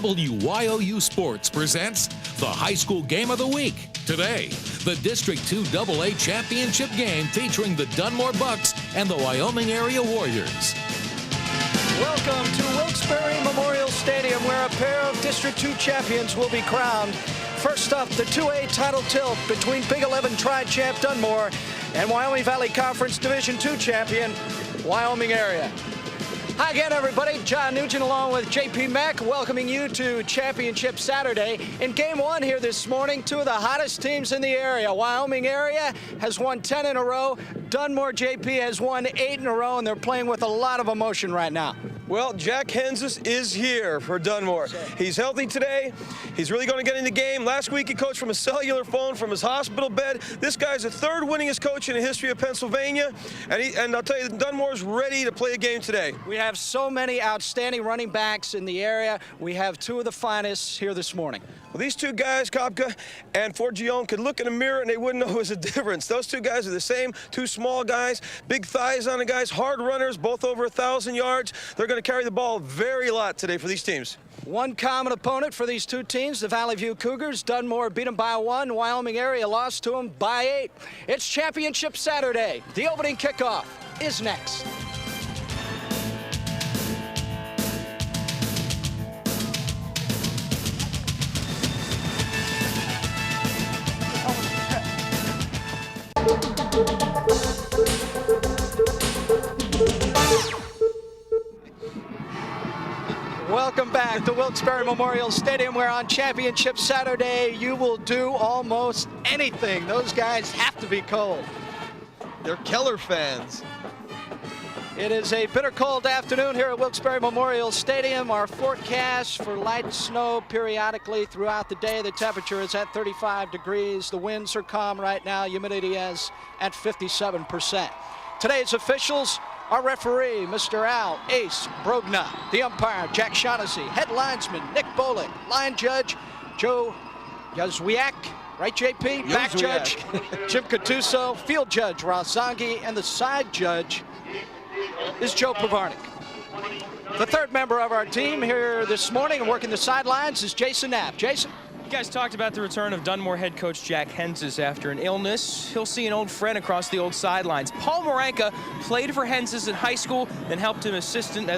WYOU Sports presents the High School Game of the Week. Today, the District 2 AA Championship game featuring the Dunmore Bucks and the Wyoming Area Warriors. Welcome to Wilkes-Barre Memorial Stadium, where a pair of District 2 champions will be crowned. First up, the 2A title tilt between Big 11 Tri-Champ Dunmore and Wyoming Valley Conference Division 2 champion, Wyoming Area. Hi again, everybody. John Nugent along with JP Mack welcoming you to Championship Saturday. In Game 1 here this morning, two of the hottest teams in the area. Wyoming Area has won 10 in a row. Dunmore JP has won 8 in a row, and they're playing with a lot of emotion right now. Well, Jack Henses is here for Dunmore. He's healthy today. He's really going to get in the game. Last week he coached from a cellular phone from his hospital bed. This guy's the third winningest coach in the history of Pennsylvania. And I'll tell you, Dunmore's ready to play a game today. We have so many outstanding running backs in the area. We have two of the finest here this morning. Well, these two guys, Kopka and Forgione, could look in a mirror and they wouldn't know it was a difference. Those two guys are the same, two small guys, big thighs on the guys, hard runners, both over 1,000 yards. They're going to carry the ball very lot today for these teams. One common opponent for these two teams, the Valley View Cougars. Dunmore beat them by 1. Wyoming Area lost to them by 8. It's Championship Saturday. The opening kickoff is next. Welcome back to Wilkes-Barre Memorial Stadium, where on Championship Saturday you will do almost anything. Those guys have to be cold. They're Keller fans. It is a bitter cold afternoon here at Wilkes-Barre Memorial Stadium. Our forecast for light snow periodically throughout the day. The temperature is at 35 degrees. The winds are calm right now. Humidity is at 57%. Today's officials: our referee, Mr. Al Ace Brogna. The umpire, Jack Shaughnessy. Head linesman, Nick Bolick. Line judge, Joe Yazwiak. Right, JP? Back judge, Jim Catuso. Field judge, Ross Zongi. And the side judge is Joe Pavarnik. The third member of our team here this morning and working the sidelines is Jason Knapp. Jason? You guys talked about the return of Dunmore head coach Jack Henses after an illness. He'll see an old friend across the old sidelines. Paul Maranka played for Henses in high school, then helped him as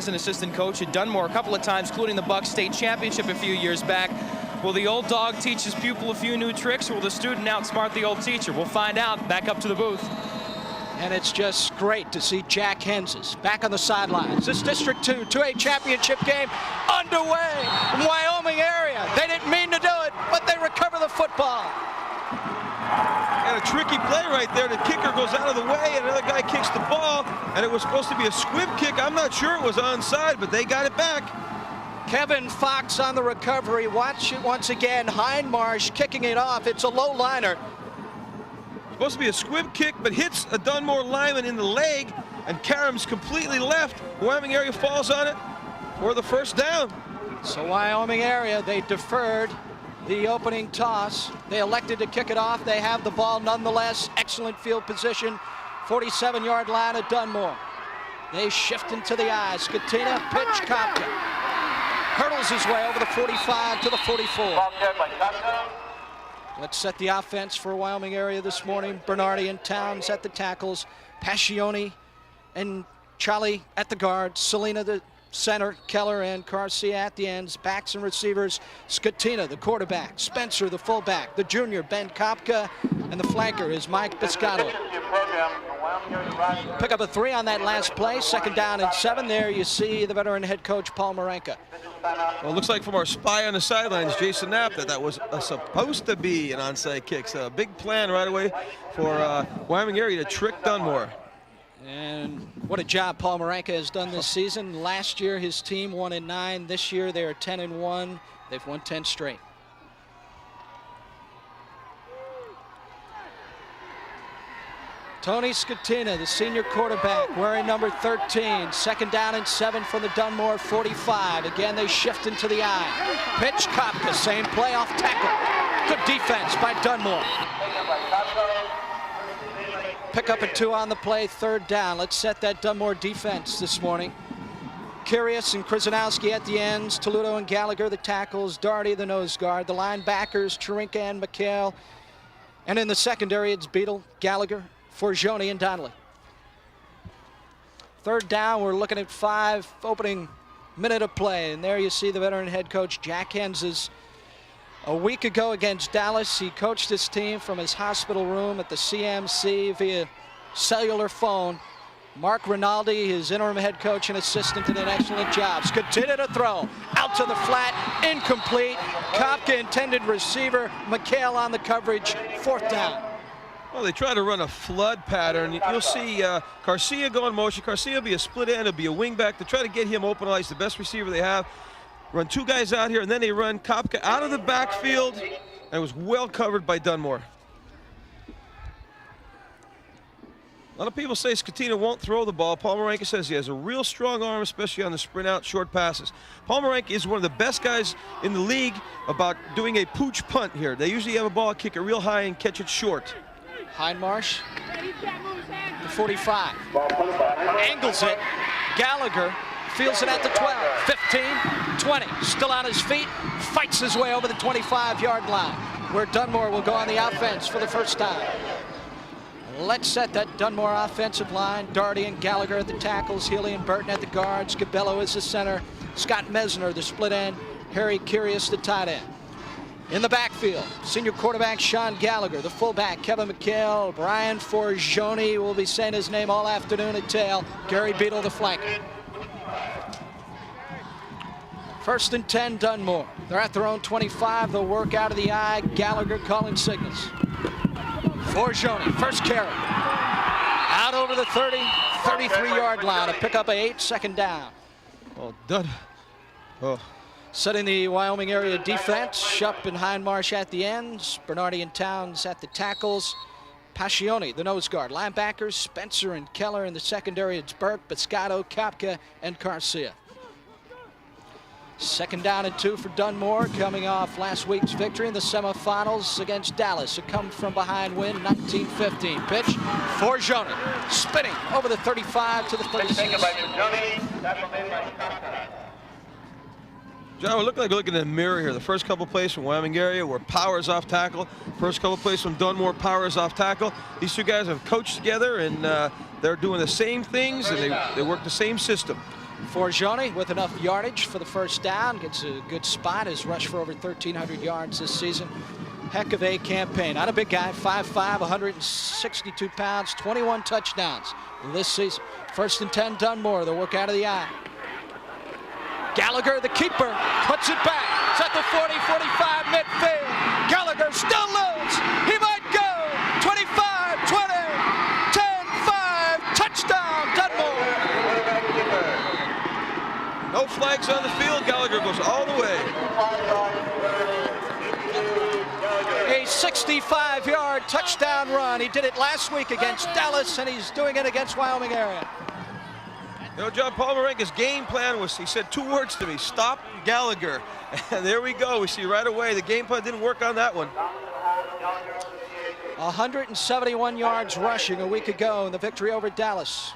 an assistant coach at Dunmore a couple of times, including the Bucks State Championship a few years back. Will the old dog teach his pupil a few new tricks, or will the student outsmart the old teacher? We'll find out. Back up to the booth. And it's just great to see Jack Henses back on the sidelines. This District 2 2A championship game underway in Wyoming Area. They didn't mean to do it, but they recover the football. And a tricky play right there. The kicker goes out of the way, and another guy kicks the ball, and it was supposed to be a squib kick. I'm not sure it was onside, but they got it back. Kevin Fox on the recovery. Watch it once again. Hindmarsh kicking it off. It's a low liner. Supposed to be a squib kick, but hits a Dunmore lineman in the leg, and Karam's completely left. Wyoming Area falls on it for the first down. So Wyoming Area, they deferred the opening toss. They elected to kick it off. They have the ball nonetheless. Excellent field position. 47-yard line at Dunmore. They shift into the eye. Skatina, pitch, Kopka. Hurdles his way over the 45 to the 44. Let's set the offense for Wyoming Area this morning. Bernardi and Towns at the tackles. Passione and Charlie at the guards. Selena the center. Keller and Garcia at the ends. Backs and receivers. Skatina, the quarterback. Spencer, the fullback. The junior, Ben Kopka. And the flanker is Mike Biscotto. Pick up a 3 on that last play. 2nd down and 7. There you see the veteran head coach, Paul Maranka. Well, it looks like from our spy on the sidelines, Jason Knapp, that was supposed to be an onside kick. So a big plan right away for Wyoming Area to trick Dunmore. And what a job Paul Maranka has done this season. Last year, his team won in 9. This year, they are 10-1. They've won 10 straight. Tony Skatina, the senior quarterback, wearing number 13. 2nd down and 7 from the Dunmore 45. Again, they shift into the eye. Pitch, Kopka, same play off tackle. Good defense by Dunmore. Pick up a 2 on the play, 3rd down. Let's set that Dunmore defense this morning. Curious and Krzyzanowski at the ends. Toledo and Gallagher, the tackles. Doherty, the nose guard. The linebackers, Chirinka and McHale. And in the secondary, it's Beadle, Gallagher, Forgione, and Donnelly. Third down, we're looking at 5, opening minute of play. And there you see the veteran head coach, Jack Henzes. A week ago against Dallas, he coached his team from his hospital room at the CMC via cellular phone. Mark Rinaldi, his interim head coach and assistant, did an excellent job. Continue to throw. Out to the flat, incomplete. Kopka intended receiver. McHale on the coverage, 4th down. Well, they try to run a flood pattern. You'll see Garcia go in motion. Garcia will be a split end, it'll be a wing back to try to get him open. He's the best receiver they have. Run 2 guys out here, and then they run Kopka out of the backfield, and it was well covered by Dunmore. A lot of people say Scatino won't throw the ball. Paul Marenka says he has a real strong arm, especially on the sprint out short passes. Paul Marenka is one of the best guys in the league about doing a pooch punt here. They usually have a ball, kick it real high and catch it short. Hindmarsh, the 45, angles it. Gallagher fields it at the 12, 15, 20, still on his feet, fights his way over the 25-yard line, where Dunmore will go on the offense for the first time. Let's set that Dunmore offensive line. Doherty and Gallagher at the tackles, Healy and Burton at the guards, Cabello is the center, Scott Mesner the split end, Harry Curious the tight end. In the backfield, senior quarterback Sean Gallagher, the fullback Kevin McHale, Brian Forgione will be saying his name all afternoon at tail, Gary Beadle the flanker. 1st and 10, Dunmore. They're at their own 25. They'll work out of the eye. Gallagher calling signals. Forgione, first carry. Out over the 30, 33-yard line. A pick up a 8, 2nd down. Oh, done. Oh. Setting the Wyoming area defense. Shupp and Hindmarsh at the ends. Bernardi and Towns at the tackles. Pascione, the nose guard. Linebackers, Spencer and Keller. In the secondary, it's Burke, Biscotto, Kopka, and Garcia. 2nd down and 2 for Dunmore, coming off last week's victory in the semifinals against Dallas. A come-from-behind win, 19-15. Pitch, Forgione, spinning over the 35 to the 36. John, we look like we're looking in the mirror here. The first couple plays from Wyoming area were Powers off tackle. First couple plays from Dunmore, Powers off tackle. These 2 guys have coached together, and they're doing the same things, and they work the same system. Forgione with enough yardage for the first down, gets a good spot, has rushed for over 1,300 yards this season. Heck of a campaign. Not a big guy, 5'5", 162 pounds, 21 touchdowns this season. 1st and 10, Dunmore, they'll work out of the eye. Gallagher, the keeper, puts it back. It's at the 40, 45, midfield. Gallagher still loads. He might go. 25, 20, 10, 5, touchdown, Dunmore. No flags on the field. Gallagher goes all the way. A 65-yard touchdown run. He did it last week against Dallas, and he's doing it against Wyoming area. You know, John, Paul Marenka's game plan was, he said 2 words to me, stop Gallagher. And there we go. We see right away the game plan didn't work on that one. 171 yards rushing a week ago in the victory over Dallas.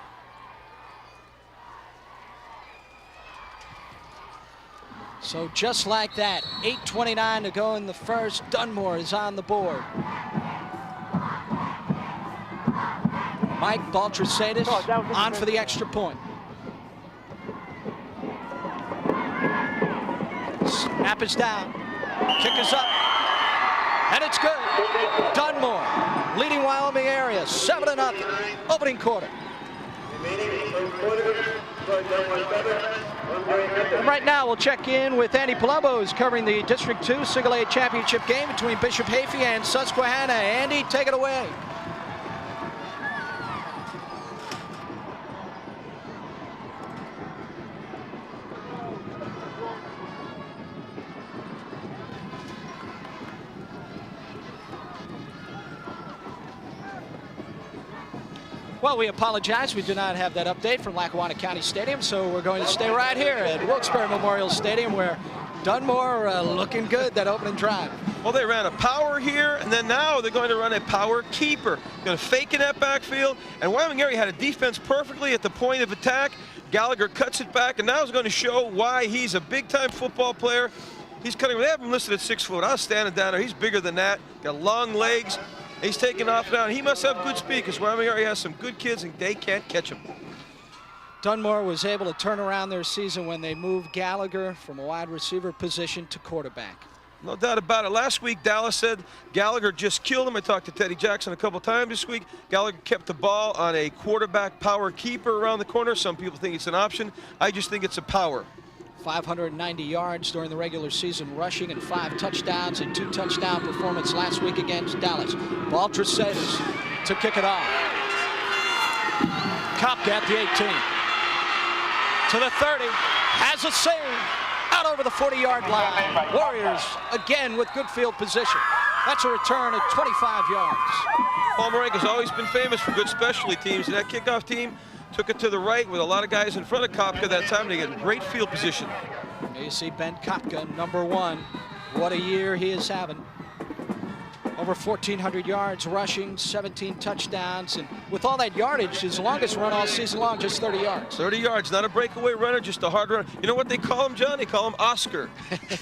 So just like that, 8:29 to go in the first, Dunmore is on the board. Mike Baltrasadis on for the extra point. Snap is down, kick is up, and it's good. Dunmore leading Wyoming area, 7-0, opening quarter. And right now we'll check in with Andy Palumbo, who's covering the District 2 Single A Championship game between Bishop Hafey and Susquehanna. Andy, take it away. Well, we apologize. We do not have that update from Lackawanna County Stadium, so we're going to stay right here at Wilkes-Barre Memorial Stadium, where Dunmore looking good that opening drive. Well, they ran a power here, and then now they're going to run a power keeper. Going to fake in that backfield, and Wyoming area had a defense perfectly at the point of attack. Gallagher cuts it back, and now is going to show why he's a big-time football player. He's cutting. They have him listed at 6 foot. I was standing down there. He's bigger than that. Got long legs. He's taking off now. He must have good speed because Wyoming area has some good kids, and they can't catch him. Dunmore was able to turn around their season when they moved Gallagher from a wide receiver position to quarterback. No doubt about it. Last week, Dallas said Gallagher just killed him. I talked to Teddy Jackson a couple times this week. Gallagher kept the ball on a quarterback power keeper around the corner. Some people think it's an option. I just think it's a power. 590 yards during the regular season rushing and 5 touchdowns and 2 touchdown performance last week against Dallas. Baltricetus to kick it off. Kopka at the 18. To the 30. Has a save. Out over the 40-yard line. Warriors again with good field position. That's a return of 25 yards. Paul Marenka's always been famous for good specialty teams, and that kickoff team took it to the right with a lot of guys in front of Kopka that time. They get great field position. There you see Ben Kopka, number 1. What a year he is having. Over 1,400 yards rushing, 17 touchdowns, and with all that yardage, his longest run all season long, just 30 yards. 30 yards, not a breakaway runner, just a hard runner. You know what they call him, John? They call him Oscar.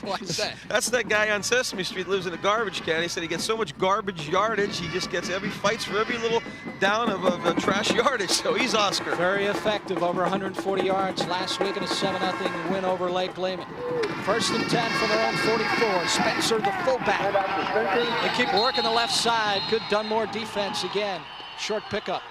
What's that? That's that guy on Sesame Street, lives in a garbage can. He said he gets so much garbage yardage, he just gets fights for every little down of trash yardage, so he's Oscar. Very effective, over 140 yards last week in a 7-0 win over Lake Lehman. 1st and 10 from their own 44. Spencer, the fullback. They keep working the left side. Good Dunmore defense again. Short pickup.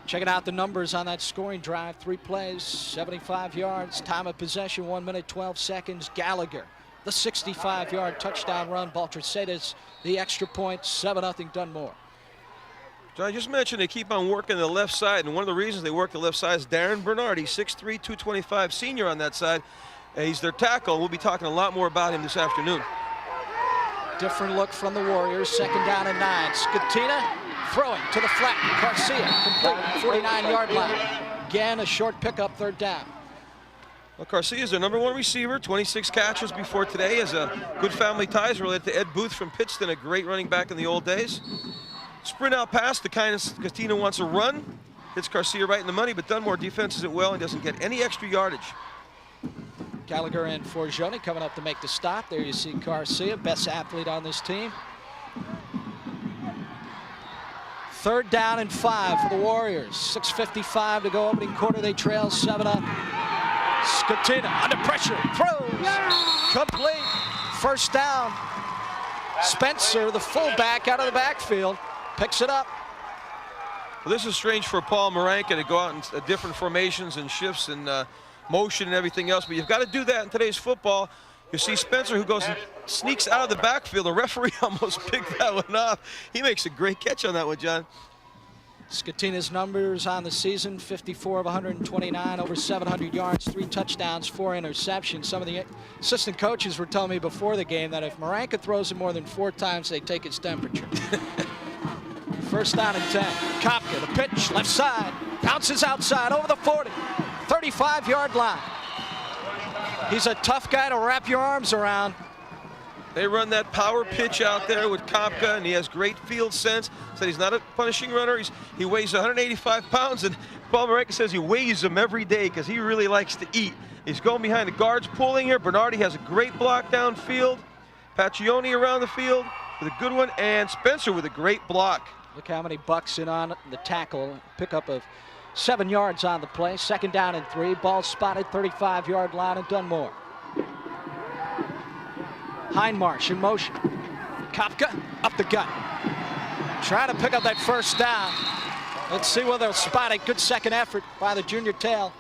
Checking out the numbers on that scoring drive. 3 plays, 75 yards. Time of possession, 1 minute, 12 seconds. Gallagher, the 65-yard touchdown run. Baltricetus, the extra point, 7-0 Dunmore. So I just mentioned they keep on working the left side, and one of the reasons they work the left side is Darren Bernard. He's 6'3", 225 senior on that side. He's their tackle. We'll be talking a lot more about him this afternoon. Different look from the Warriors. 2nd down and 9. Skatina throwing to the flat. Garcia complete, 49-yard line. Again, a short pickup, 3rd down. Well, Garcia is their number 1 receiver, 26 catches before today. Has a good family ties related to Ed Booth from Pittston, a great running back in the old days. Sprint out pass, the kind of Skatina wants to run. Hits Garcia right in the money, but Dunmore defenses it well and doesn't get any extra yardage. Gallagher and Forgione coming up to make the stop. There you see Garcia, best athlete on this team. 3rd down and 5 for the Warriors. 6:55 to go, opening quarter. They trail 7-0. Skatina under pressure, throws, complete. 1st down. Spencer, the fullback, out of the backfield, picks it up. Well, this is strange for Paul Marenka to go out in different formations and shifts and motion and everything else, but you've got to do that in today's football. You see Spencer, who goes and sneaks out of the backfield. The referee almost picked that one off. He makes a great catch on that one, John. Skatina's numbers on the season, 54 of 129, over 700 yards, 3 touchdowns, 4 interceptions. Some of the assistant coaches were telling me before the game that if Marenka throws it more than 4 times, they take his temperature. 1st down and 10. Kopka, the pitch, left side, bounces outside, over the 40, 35-yard line. He's a tough guy to wrap your arms around. They run that power pitch out there with Kopka, and he has great field sense. Said he's not a punishing runner. He weighs 185 pounds, and Paul Marenka says he weighs him every day because he really likes to eat. He's going behind the guards pulling here. Bernardi has a great block downfield. Paccioni around the field with a good one, and Spencer with a great block. Look how many bucks in on the tackle. Pickup of 7 yards on the play. 2nd down and 3. Ball spotted, 35-yard line at Dunmore. Hindmarsh in motion. Kopka up the gut. Trying to pick up that 1st down. Let's see whether they'll spot it. Good 2nd effort by the junior tail.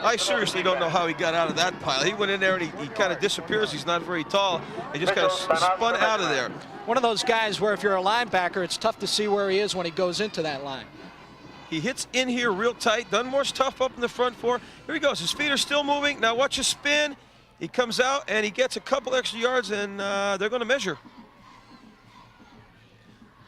I seriously don't know how he got out of that pile. He went in there and he kind of disappears. He's not very tall. He just kind of spun out of there. One of those guys where if you're a linebacker, it's tough to see where he is when he goes into that line. He hits in here real tight. Dunmore's tough up in the front 4. Here he goes. His feet are still moving. Now watch his spin. He comes out and he gets a couple extra yards, and they're going to measure.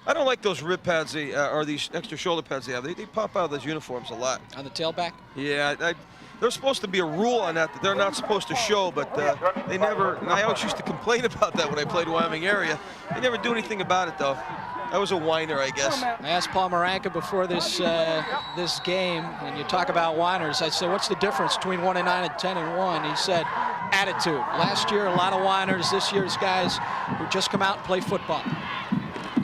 I don't like those rib pads or these extra shoulder pads they have. They pop out of those uniforms a lot. On the tailback? Yeah, There's supposed to be a rule on that they're not supposed to show, but they never, and I always used to complain about that when I played Wyoming area. They never do anything about it, though. That was a whiner, I guess. I asked Paul Maranka before this this game, and you talk about whiners. I said, what's the difference between 1-9 and 10-1? He said, attitude. Last year, a lot of whiners. This year's guys who just come out and play football.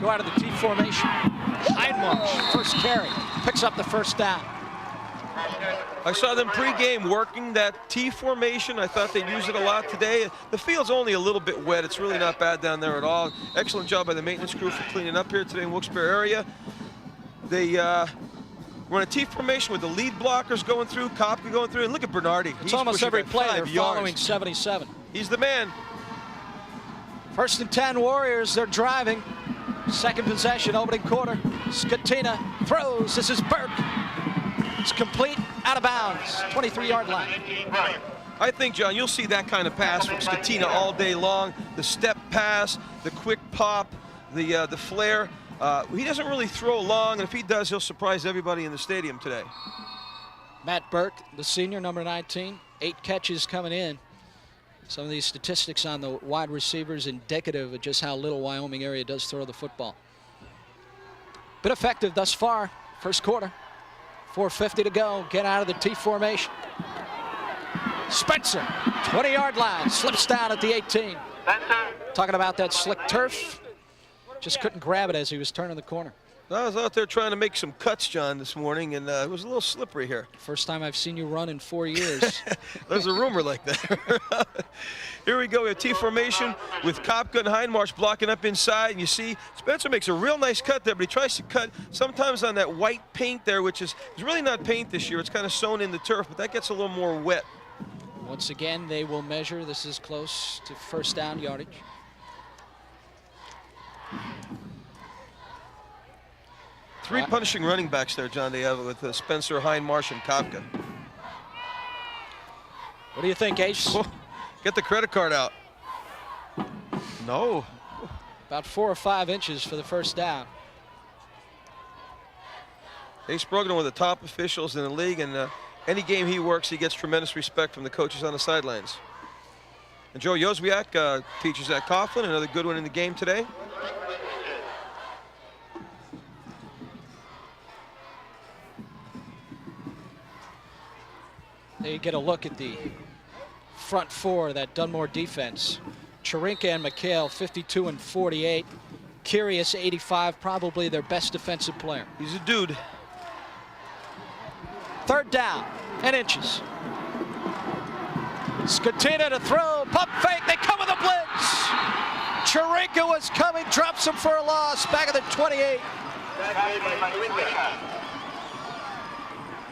Go out of the T formation. Hindmarch, first carry, picks up the first down. I saw them pregame working that T formation. I thought they'd use it a lot today. The field's only a little bit wet. It's really not bad down there at all. Excellent job by the maintenance crew for cleaning up here today in Wilkes-Barre area. They run a T formation with the lead blockers going through, Kopka going through, and look at Bernardi. It's almost every play they're following 77. He's the man. 1st and 10 Warriors, they're driving. Second possession, opening quarter. Skatina throws, this is Burke. It's complete, out of bounds, 23-yard line. I think, John, you'll see that kind of pass from Skatina all day long. The step pass, the quick pop, the flare. He doesn't really throw long, and if he does, he'll surprise everybody in the stadium today. Matt Burke, the senior, number 19, 8 catches coming in. Some of these statistics on the wide receivers indicative of just how little Wyoming area does throw the football. Been effective thus far, first quarter. 4:50 to go, get out of the T formation. Spencer, 20-yard line, slips down at the 18. Talking about that slick turf, just couldn't grab it as he was turning the corner. I was out there trying to make some cuts, John, this morning, and it was a little slippery here. First time I've seen you run in 4 years. There's a rumor like that. Here we go, we have T formation with Kopka and Hindmarch blocking up inside, and you see Spencer makes a real nice cut there, but he tries to cut sometimes on that white paint there, which is really not paint this year. It's kind of sewn in the turf, but that gets a little more wet. Once again, they will measure. This is close to first down yardage. Three punishing running backs there, John, they have with Spencer, Hindmarch, and Kopka. What do you think, Ace? Oh, get the credit card out. No. About 4 or 5 inches for the first down. Ace Brogdon, one of the top officials in the league, and any game he works, he gets tremendous respect from the coaches on the sidelines. And Joe Jozwiak teaches at Coughlin, another good one in the game today. There you get a look at the front four of that Dunmore defense. Charinka and McHale, 52 and 48. Curious, 85, probably their best defensive player. He's a dude. Third down and inches. Skatina to throw, pump fake, they come with a blitz. Charinka was coming, drops him for a loss, back at the 28.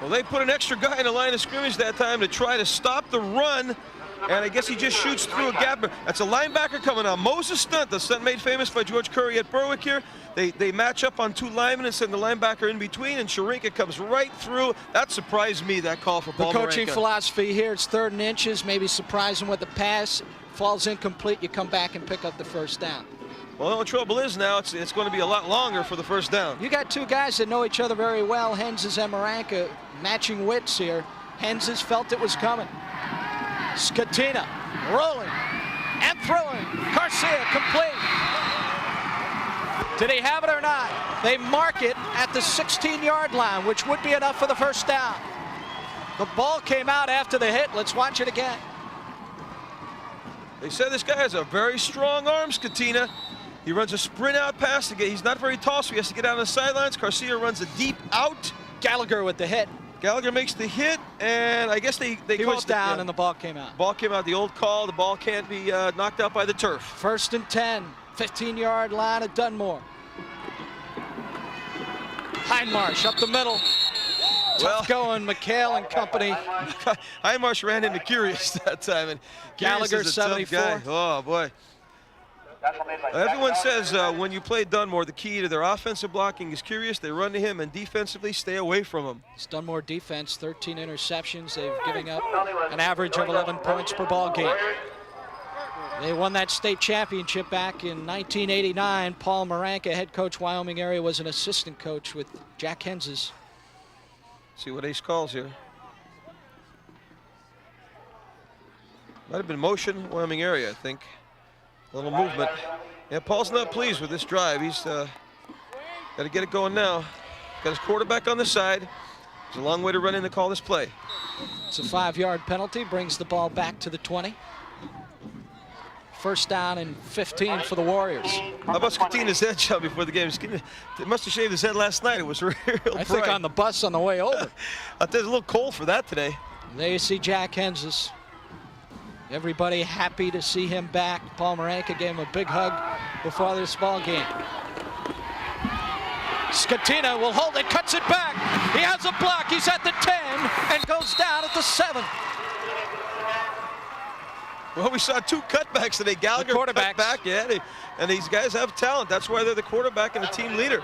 Well, they put an extra guy in the line of scrimmage that time to try to stop the run, and I guess he just shoots through a gap. That's a linebacker coming on. Moses Stunt, the stunt made famous by George Curry at Berwick here. They match up on 2 linemen and send the linebacker in between, and Charinka comes right through. That surprised me, that call for Paul Maranka. The coaching philosophy here, it's 3rd and inches, maybe surprise him with the pass. Falls incomplete, you come back and pick up the first down. Well, the trouble is now it's going to be a lot longer for the first down. You got 2 guys that know each other very well, Henses and Maranka, matching wits here. Henses felt it was coming. Skatina rolling and throwing. Garcia complete. Did he have it or not? They mark it at the 16-yard line, which would be enough for the first down. The ball came out after the hit. Let's watch it again. They said this guy has a very strong arm, Skatina. He runs a sprint out pass to get. He's not very tall, so he has to get out on the sidelines. Garcia runs a deep out. Gallagher with the hit. Gallagher makes the hit, and I guess they he was down and the ball came out. Ball came out, the old call. The ball can't be knocked out by the turf. 1st and 10, 15-yard line at Dunmore. Hindmarch up the middle. Tough going, McHale and company. Hindmarch ran into Curious that time, and Gallagher, 74. Oh boy. Everyone says when you play Dunmore, the key to their offensive blocking is Curious. They run to him, and defensively stay away from him. It's Dunmore defense, 13 interceptions. They've given up an average of 11 points per ball game. They won that state championship back in 1989. Paul Maranka, head coach Wyoming area, was an assistant coach with Jack Henses. See what Ace calls here. Might have been motion, Wyoming area, I think. A little movement. Yeah, Paul's not pleased with this drive. He's got to get it going now. Got his quarterback on the side. It's a long way to run in to call this play. It's a 5-yard penalty, brings the ball back to the 20. First down and 15 for the Warriors. How about Scatina's head, John, before the game? He must have shaved his head last night. It was real bright. I think on the bus on the way over. I think it's a little cold for that today. There you see Jack Henzes. Everybody happy to see him back. Paul Maranka gave him a big hug before this ball game. Scatina will hold it, cuts it back. He has a block. He's at the 10 and goes down at the 7. Well, we saw 2 cutbacks today. Gallagher cut back, yeah, and these guys have talent. That's why they're the quarterback and the team leader.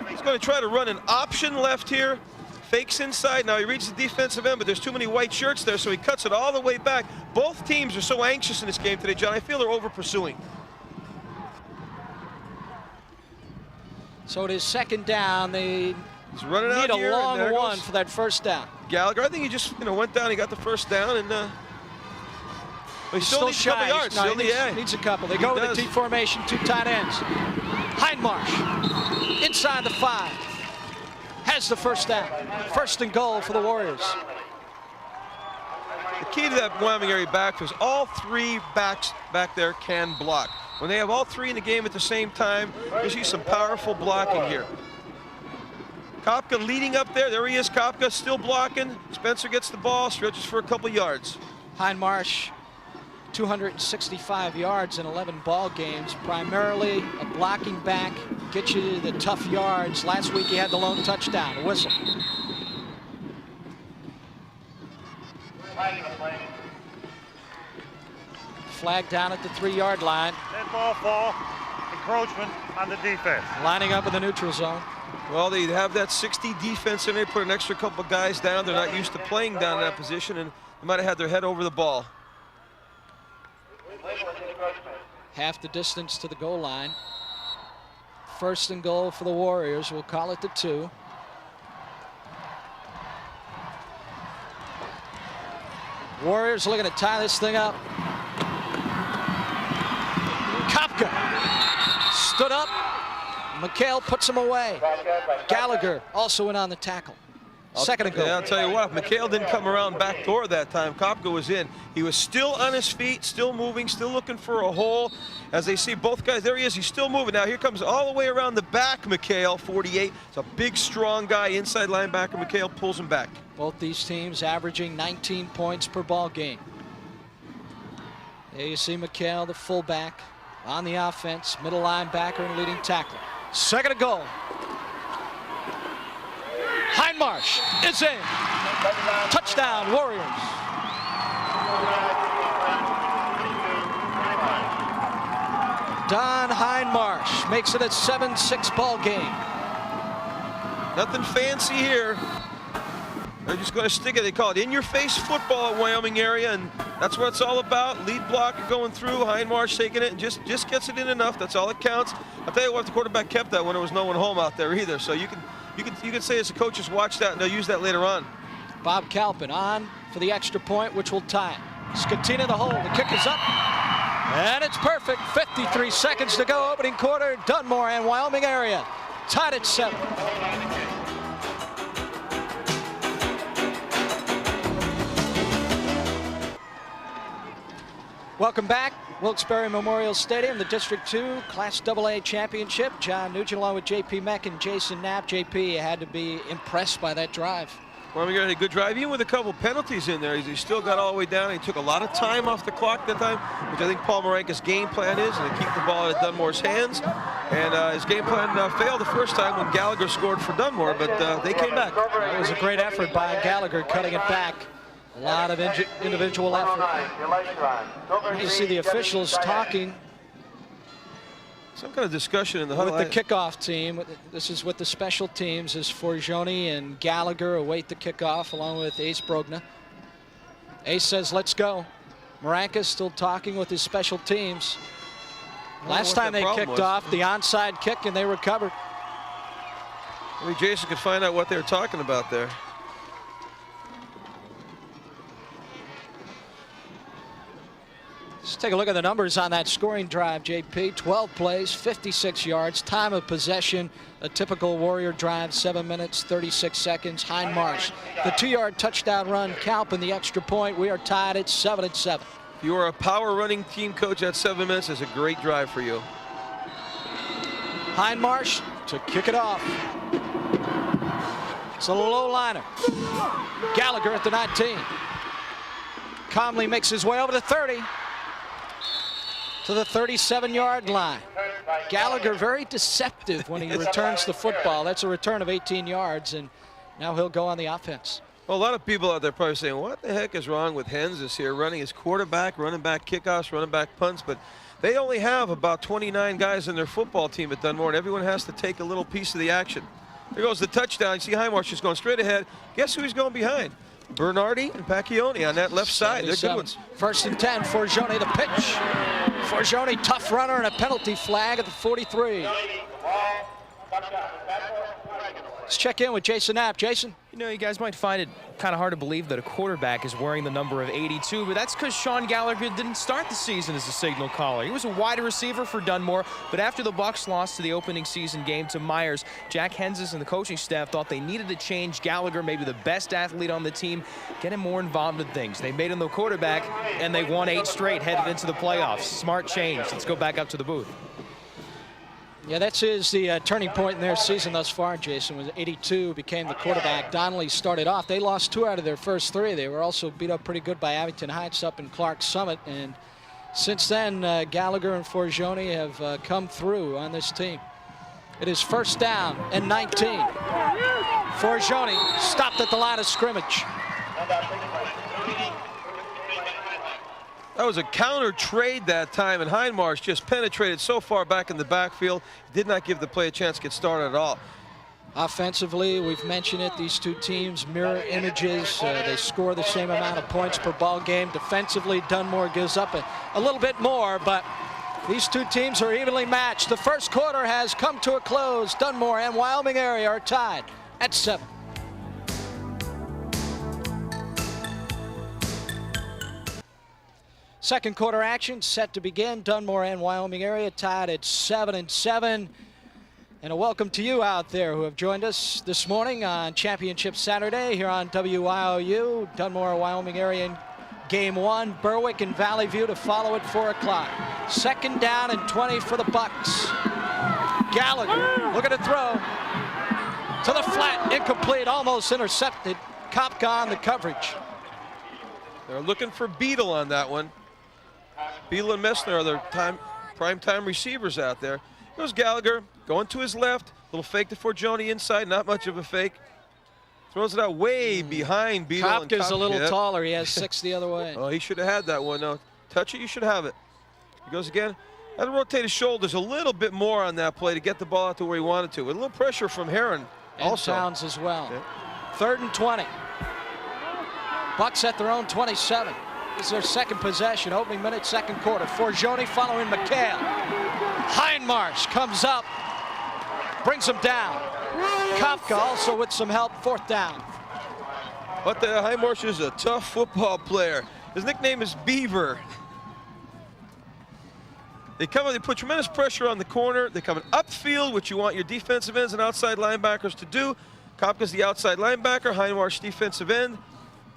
He's going to try to run an option left here. Fakes inside. Now he reads the defensive end, but there's too many white shirts there, so he cuts it all the way back. Both teams are so anxious in this game today, John. I feel they're over-pursuing. So it is second down. They He's running out need here, a long and one for that first down. Gallagher, I think he just went down. He got the first down, and but he still needs a couple yards. No, he needs a couple. They go with the T formation, 2 tight ends. Hindmarsh inside the 5. Has the first down. First and goal for the Warriors. The key to that Wyoming area back is all 3 backs back there can block. When they have all 3 in the game at the same time, you see some powerful blocking here. Kopka leading up there. There he is, Kopka still blocking. Spencer gets the ball, stretches for a couple yards. Hindmarsh, 265 yards in 11 ball games, primarily a blocking back, get you the tough yards. Last week he had the lone touchdown, a whistle. Flag down at the 3-yard line. Dead ball for encroachment on the defense. Lining up in the neutral zone. Well, they have that 60 defense in there, put an extra couple guys down. They're not used to playing down in that position, and they might have had their head over the ball. Half the distance to the goal line. First and goal for the Warriors. We'll call it the 2. Warriors looking to tie this thing up. Kopka stood up. McHale puts him away. Gallagher also in on the tackle. Second and goal. Yeah, I'll tell you what, McHale didn't come around back door that time. Kopka was in. He was still on his feet, still moving, still looking for a hole. As they see both guys, there he is, he's still moving. Now here comes all the way around the back, McHale, 48. It's a big, strong guy, inside linebacker. McHale pulls him back. Both these teams averaging 19 points per ball game. There you see McHale, the fullback, on the offense, middle linebacker and leading tackler. Second and goal. Hindmarsh is in. Touchdown, Warriors. Don Hindmarsh makes it a 7-6 ball game. Nothing fancy here. They're just going to stick it. They call it in-your-face football at Wyoming area, and that's what it's all about. Lead blocker going through, Hindmarsh taking it, and just gets it in enough. That's all that counts. I'll tell you what, the quarterback kept that when there was no one home out there either. So you can say as the coaches watch that, and they'll use that later on. Bob Calpin on for the extra point, which will tie it. Scatina the hole. The kick is up, and it's perfect. 53 seconds to go. Opening quarter. Dunmore and Wyoming area tied at 7. Welcome back. Wilkes-Barre Memorial Stadium, the District 2 Class AA Championship. John Nugent along with J.P. Meck and Jason Knapp. J.P. had to be impressed by that drive. Well, we got a good drive, even with a couple penalties in there. He still got all the way down. He took a lot of time off the clock that time, which I think Paul Maranka's game plan is, and to keep the ball out of Dunmore's hands. And his game plan failed the first time when Gallagher scored for Dunmore, but they came back. It was a great effort by Gallagher, cutting it back. A lot of individual effort. You see the officials talking. Some kind of discussion in the huddle. With the kickoff team. This is with the special teams, as Forgione and Gallagher await the kickoff along with Ace Brogna. Ace says, let's go. Maranka's still talking with his special teams. Last time they kicked off, the onside kick, and they recovered. Maybe Jason could find out what they were talking about there. Let's take a look at the numbers on that scoring drive, JP. 12 plays, 56 yards, time of possession, a typical Warrior drive, 7 minutes, 36 seconds. Hindmarsh, the 2-yard touchdown run, Kalp, and the extra point. We are tied at 7-7. If you are a power running team coach at 7 minutes, it's a great drive for you. Hindmarsh to kick it off. It's a low liner. Gallagher at the 19. Comley makes his way over to 30. To the 37-yard line. Gallagher very deceptive when he returns the football. That's a return of 18 yards, and now he'll go on the offense. Well, a lot of people out there probably saying, what the heck is wrong with Henzis here, running his quarterback, running back kickoffs, running back punts, but they only have about 29 guys in their football team at Dunmore, and everyone has to take a little piece of the action. There goes the touchdown. You see Hindmarsh just going straight ahead. Guess who he's going behind? Bernardi and Pacchioni on that left side. They're good ones. 1st and 10, Forgione the pitch. Forgione, tough runner, and a penalty flag at the 43. Let's check in with Jason Knapp. Jason? You know, you guys might find it kind of hard to believe that a quarterback is wearing the number of 82, but that's because Sean Gallagher didn't start the season as a signal caller. He was a wide receiver for Dunmore, but after the Bucks lost to the opening season game to Myers, Jack Henzis and the coaching staff thought they needed to change Gallagher, maybe the best athlete on the team, get him more involved in things. They made him the quarterback, and they won 8 straight, headed into the playoffs. Smart change. Let's go back up to the booth. Yeah, that's the turning point in their season thus far, Jason. Was 82, became the quarterback. Donnelly started off. They lost 2 out of their first 3. They were also beat up pretty good by Abington Heights up in Clark Summit. And since then, Gallagher and Forgione have come through on this team. It is 1st down and 19. Forgione stopped at the line of scrimmage. That was a counter trade that time, and Hindmarsh just penetrated so far back in the backfield, did not give the play a chance to get started at all. Offensively, we've mentioned it, these two teams mirror images. They score the same amount of points per ball game. Defensively, Dunmore gives up a little bit more, but these two teams are evenly matched. The first quarter has come to a close. Dunmore and Wyoming area are tied at 7. Second quarter action set to begin. Dunmore and Wyoming area tied at 7-7. And a welcome to you out there who have joined us this morning on Championship Saturday here on WYOU. Dunmore, Wyoming area in game 1. Berwick and Valley View to follow at 4 o'clock. 2nd down and 20 for the Bucks. Gallagher looking to throw to the flat, incomplete, almost intercepted. Kopka on the coverage. They're looking for Beadle on that one. Beadle and Messner are their prime time receivers out there. Here's Gallagher going to his left. Little fake to Forgione inside, not much of a fake. Throws it out way behind Beadle. Kopka's a little taller. He has 6 the other way. Oh, he should have had that one. No, touch it, you should have it. He goes again. Had to rotate his shoulders a little bit more on that play to get the ball out to where he wanted to. With a little pressure from Heron and also. Towns as well. Okay. 3rd and 20. Bucks at their own 27. This is their second possession, opening minute, second quarter. Forgione following McHale. Hindmarsh comes up, brings him down. Kopka also with some help, 4th down. But the Hindmarsh is a tough football player. His nickname is Beaver. They put tremendous pressure on the corner. They're coming upfield, which you want your defensive ends and outside linebackers to do. Kopka's the outside linebacker, Hindmarsh defensive end.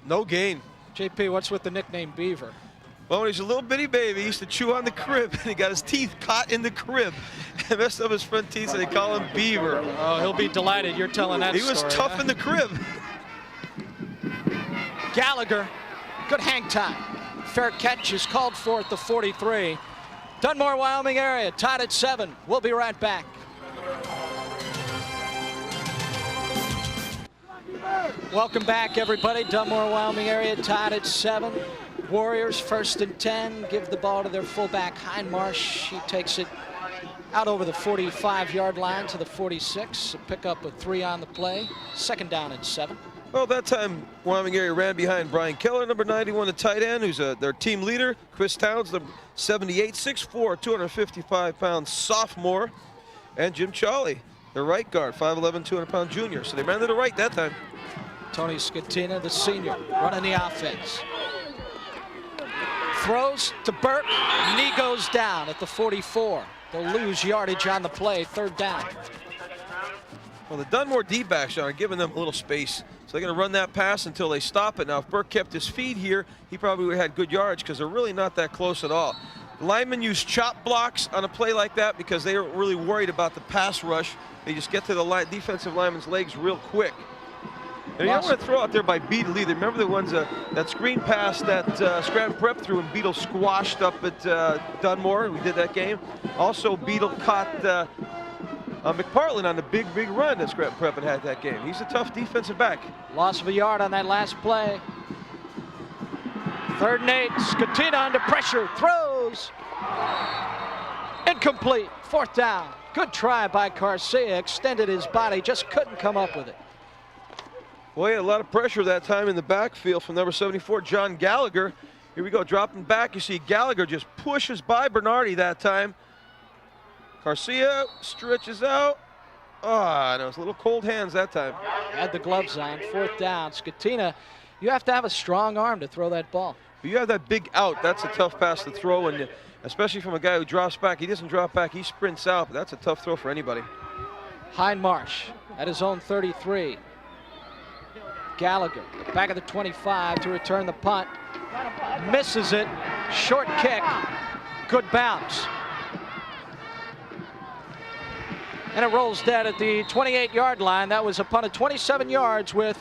No gain. JP, what's with the nickname Beaver? Well, when he's a little bitty baby, he used to chew on the crib, and he got his teeth caught in the crib and messed up his front teeth, so they call him Beaver. Oh, he'll be delighted you're telling that story. He was tough in the crib. Gallagher, good hang time. Fair catch is called for at the 43. Dunmore, Wyoming area, tied at 7. We'll be right back. Welcome back, everybody. Dunmore, Wyoming area, tied at 7. Warriors 1st and 10. Give the ball to their fullback, Hindmarsh. He takes it out over the 45-yard line to the 46. A pickup of 3 on the play. 2nd down and 7. Well, that time Wyoming area ran behind Brian Keller, number 91, the tight end, who's their team leader. Chris Towns, number 78, 6'4", 255-pound sophomore. And Jim Chawley, their right guard, 5'11", 200-pound junior. So they ran to the right that time. Tony Scatina, the senior, running the offense. throws to Burke. Knee goes down at the 44. They'll lose yardage on the play, 3rd down. Well, the Dunmore D-backs are giving them a little space. So they're going to run that pass until they stop it. Now, if Burke kept his feet here, he probably would have had good yards because they're really not that close at all. The linemen use chop blocks on a play like that because they are really worried about the pass rush. They just get to the defensive lineman's legs real quick. And you don't want to throw out there by Beadle either. Remember the ones that screen pass that Scranton Prep threw and Beadle squashed up at Dunmore. We did that game. Also, Beadle caught McPartland on the big run that Scranton Prep had that game. He's a tough defensive back. Loss of a yard on that last play. 3rd and 8. Skatina under pressure. Throws. Incomplete. 4th down. Good try by Garcia. Extended his body. Just couldn't come up with it. Boy, a lot of pressure that time in the backfield from number 74, John Gallagher. Here we go, dropping back. You see Gallagher just pushes by Bernardi that time. Garcia stretches out. Oh, no, it's a little cold hands that time. Had the gloves on. 4th down. Skatina, you have to have a strong arm to throw that ball. But you have that big out. That's a tough pass to throw, and especially from a guy who drops back. He doesn't drop back, he sprints out, but that's a tough throw for anybody. Hindmarsh at his own 33. Gallagher back at the 25 to return the punt. Misses it. Short kick. Good bounce. And it rolls dead at the 28-yard line. That was a punt of 27 yards with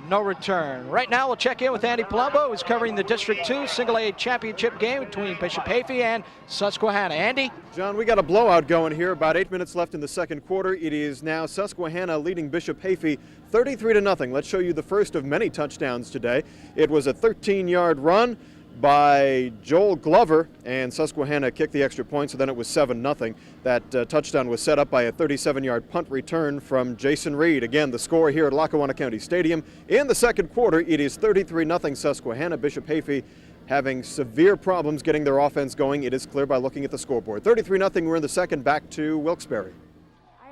no return. Right now we'll check in with Andy Palumbo, who's covering the District 2 Single-A championship game between Bishop Hayfie and Susquehanna. Andy? John, we got a blowout going here. About 8 minutes left in the 2nd quarter. It is now Susquehanna leading Bishop Hayfie 33-0. Let's show you the first of many touchdowns today. It was a 13-yard run by Joel Glover, and Susquehanna kicked the extra point, so then it was 7-0. That touchdown was set up by a 37-yard punt return from Jason Reed. Again, the score here at Lackawanna County Stadium. In the 2nd quarter, it is 33-0 Susquehanna. Bishop Hayfie having severe problems getting their offense going. It is clear by looking at the scoreboard. 33-0, we're in the 2nd, back to Wilkes-Barre.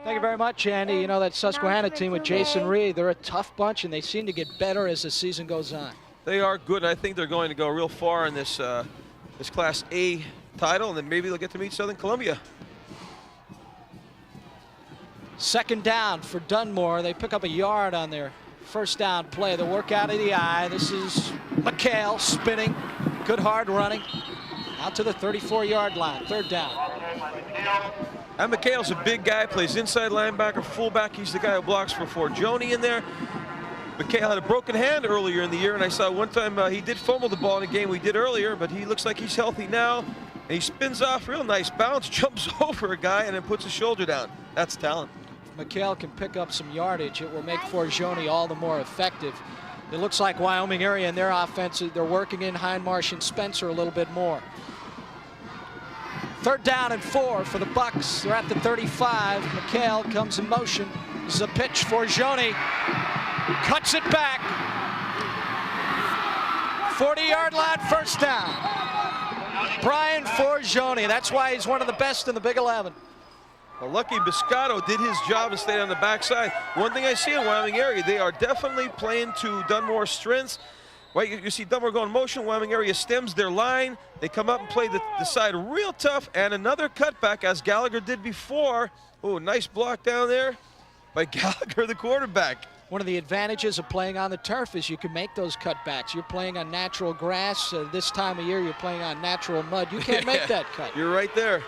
Thank you very much, Andy. You know, that Susquehanna team with Jason Reed, they're a tough bunch, and they seem to get better as the season goes on. They are good. I think they're going to go real far in this this Class A title, and then maybe they'll get to meet Southern Columbia. 2nd down for Dunmore. They pick up a yard on their 1st down play. They work out of the eye. This is McHale spinning. Good hard running. Out to the 34-yard line. 3rd down. And McHale's a big guy, plays inside linebacker, fullback. He's the guy who blocks for Forgione in there. McHale had a broken hand earlier in the year, and I saw one time he did fumble the ball in a game we did earlier, but he looks like he's healthy now. And he spins off, real nice bounce, jumps over a guy, and then puts his shoulder down. That's talent. If McHale can pick up some yardage, it will make Forgione all the more effective. It looks like Wyoming area in their offense, they're working in Hindmarsh and Spencer a little bit more. 3rd down and 4 for the Bucks. They're at the 35. McHale comes in motion. This is a pitch for Forgione. Cuts it back. 40-yard line, 1st down. Brian Forgione. That's why he's one of the best in the Big 11. Well, lucky Biscotto did his job and stayed on the backside. One thing I see in Wyoming area, they are definitely playing to Dunmore's strengths. Right, you see Dunmore going in motion. Wyoming area stems their line. They come up and play the side real tough, and another cutback as Gallagher did before. Oh, nice block down there by Gallagher, the quarterback. One of the advantages of playing on the turf is you can make those cutbacks. You're playing on natural grass. This time of year, you're playing on natural mud. You can't make that cut. You're right there.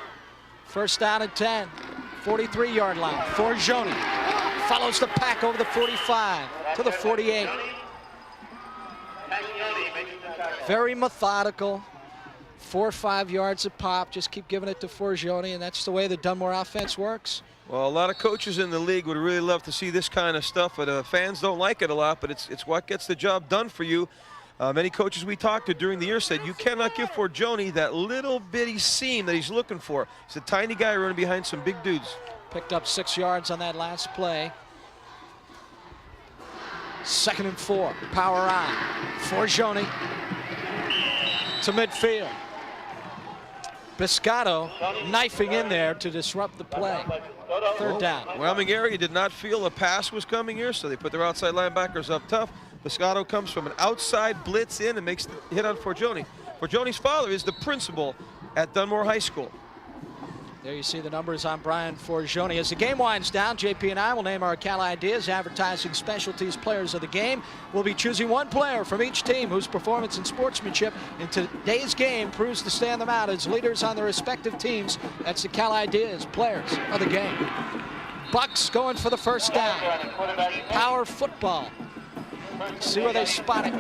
1st down and 10. 43-yard line. Forgione follows the pack over the 45 to the 48. Very methodical. 4 or 5 yards a pop. Just keep giving it to Forgione, and that's the way the Dunmore offense works. Well, a lot of coaches in the league would really love to see this kind of stuff, but fans don't like it a lot, but it's what gets the job done for you. Many coaches we talked to during the year said you cannot give Forgione that little bitty seam that he's looking for. He's a tiny guy running behind some big dudes. Picked up 6 yards on that last play. 2nd and 4. Power on. Forgione to midfield. Biscotto knifing in there to disrupt the play. 3rd down. Wyoming area did not feel a pass was coming here, so they put their outside linebackers up tough. Biscotto comes from an outside blitz in and makes the hit on Forgione. Forgioni's father is the principal at Dunmore High School. There you see the numbers on Brian Forgioni. As the game winds down, JP and I will name our Cal Ideas Advertising Specialties Players of the Game. We'll be choosing one player from each team whose performance and sportsmanship in today's game proves to stand them out as leaders on their respective teams. That's the Cal Ideas Players of the Game. Bucks going for the first down. Power football. Let's see where they spot it.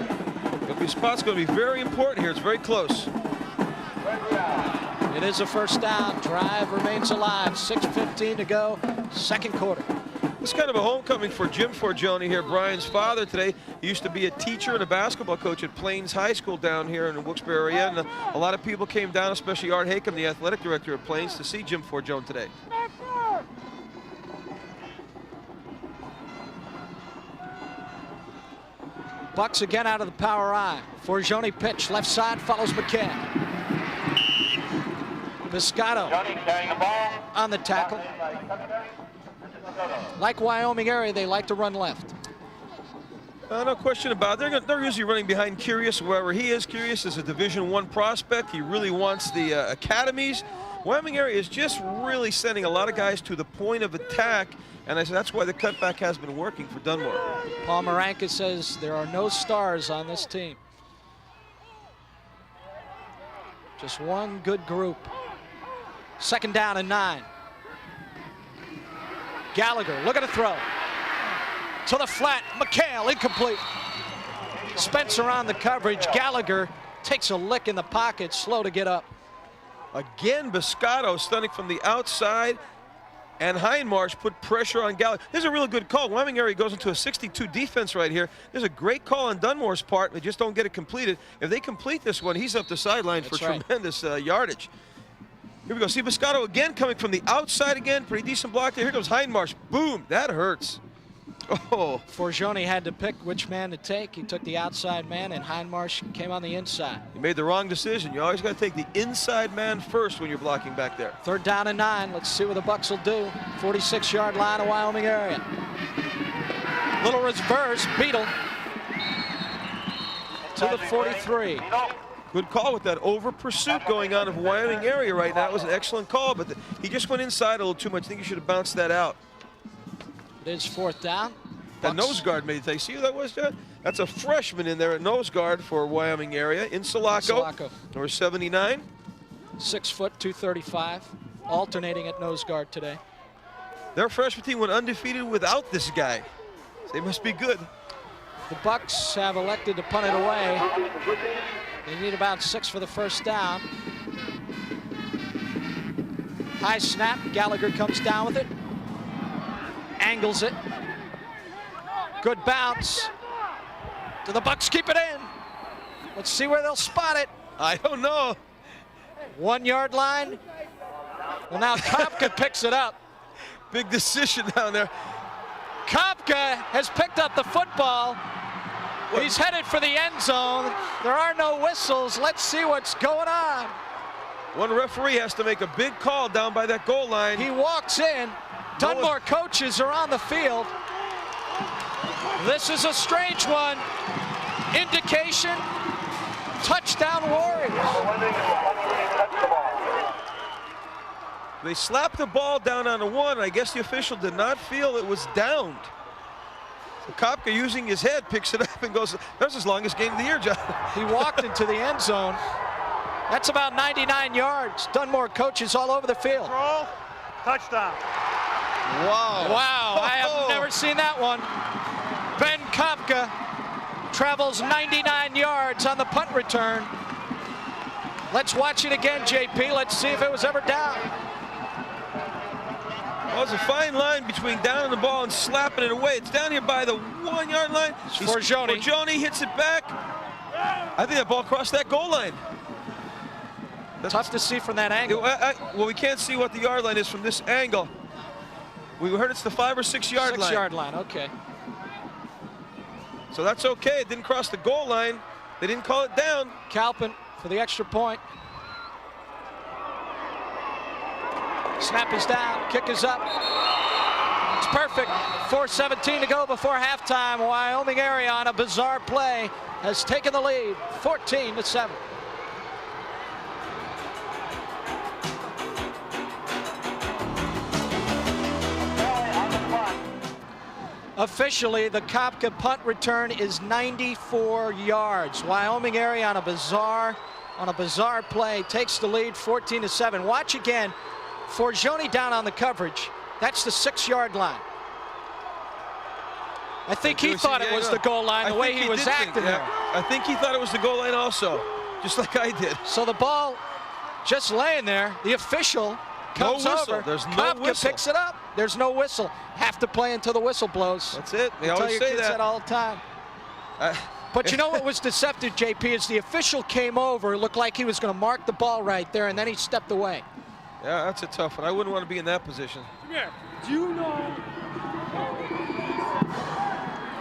The spot's going to be very important here. It's very close. It is a first down. Drive remains alive. 6:15 to go, second quarter. It's kind of a homecoming for Jim Forgioni here, Brian's father today. He used to be a teacher and a basketball coach at Plains High School down here in the Wilkes-Barre area. And a lot of people came down, especially Art Hakem, the athletic director at Plains, to see Jim Forgioni today. Bucks again out of the power I. Forgioni pitch, left side, follows McCann. Biscotto on the tackle. Like Wyoming area, they like to run left. No question about it. They're usually running behind Curious wherever he is. Curious is a Division I prospect. He really wants the academies. Wyoming area is just really sending a lot of guys to the point of attack, and I said that's why the cutback has been working for Dunmore. Paul Maranka says there are no stars on this team. Just one good group. Second down and 9. Gallagher, look at a throw. To the flat, McHale, incomplete. Spencer on the coverage. Gallagher takes a lick in the pocket, slow to get up. Again, Biscotto stunning from the outside, and Hindmarsh put pressure on Gallagher. This is a really good call. Wyoming area goes into a 62 defense right here. There's a great call on Dunmore's part. They just don't get it completed. If they complete this one, he's up the sideline for tremendous yardage. Here we go. See Biscotto again coming from the outside again. Pretty decent block there. Here goes Hindmarsh. Boom. That hurts. Oh. Forgioni had to pick which man to take. He took the outside man, and Hindmarsh came on the inside. He made the wrong decision. You always got to take the inside man first when you're blocking back there. Third down and 9. Let's see what the Bucks will do. 46-yard line of Wyoming area. Little reverse. Beetle to the 43. Good call with that over pursuit going on of Wyoming area right now. It was an excellent call, but he just went inside a little too much. I think he should have bounced that out. It is fourth down. That nose guard made it take. See who that was, John? That's a freshman in there at nose guard for Wyoming area. In Sulaco, number 79. 6 foot, 235. Alternating at nose guard today. Their freshman team went undefeated without this guy. They must be good. The Bucks have elected to punt it away. They need about 6 for the first down. High snap. Gallagher comes down with it. Angles it. Good bounce. Do the Bucks keep it in? Let's see where they'll spot it. I don't know. 1 yard line. Well, now Kopka picks it up. Big decision down there. Kopka has picked up the football. He's headed for the end zone. There are no whistles. Let's see what's going on. One referee has to make a big call down by that goal line. He walks in. Dunmore coaches are on the field. This is a strange one. Indication, touchdown Warriors. They slapped the ball down on the 1. I guess the official did not feel it was downed. So Kopka, using his head, picks it up and goes, that's his longest game of the year, John. He walked into the end zone. That's about 99 yards. Dunmore coaches all over the field. Throw, touchdown. Wow. Wow, I have never seen that one. Ben Kopka travels 99 yards on the punt return. Let's watch it again, JP. Let's see if it was ever down. Well, it's a fine line between down on the ball and slapping it away. It's down here by the 1 yard line. Forgioni hits it back. I think that ball crossed that goal line. That's tough to see from that angle. Well, we can't see what the yard line is from this angle. We heard it's the 5 or 6 yard line. 6 yard line, okay. So that's okay. It didn't cross the goal line. They didn't call it down. Kalpin for the extra point. Snap is down, kick is up. It's perfect. 4:17 to go before halftime. Wyoming area on a bizarre play has taken the lead, 14-7. Officially, the Kopka punt return is 94 yards. Wyoming area on a bizarre play takes the lead 14-7. Watch again. Forgione down on the coverage. That's the 6-yard line. I think he thought it was the goal line, the way he was acting there. I think he thought it was the goal line also, just like I did. So the ball just laying there. The official comes over. There's no Kopka whistle. picks it up. There's no whistle. Have to play until the whistle blows. That's it. They I tell always your say kids that all the time. But you know what was deceptive, JP, is the official came over, looked like he was going to mark the ball right there, and then he stepped away. Yeah, that's a tough one. I wouldn't want to be in that position. Yeah. Do you know?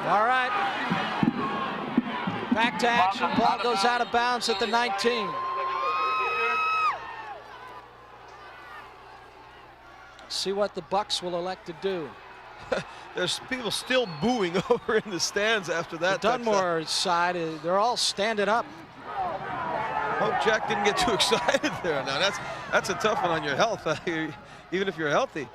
All right. Back to action. Ball goes out of bounds at the 19. See what the Bucks will elect to do. There's people still booing over in the stands after that. The Dunmore side, they're all standing up. Hope Jack didn't get too excited there. Now that's a tough one on your health, even if you're healthy.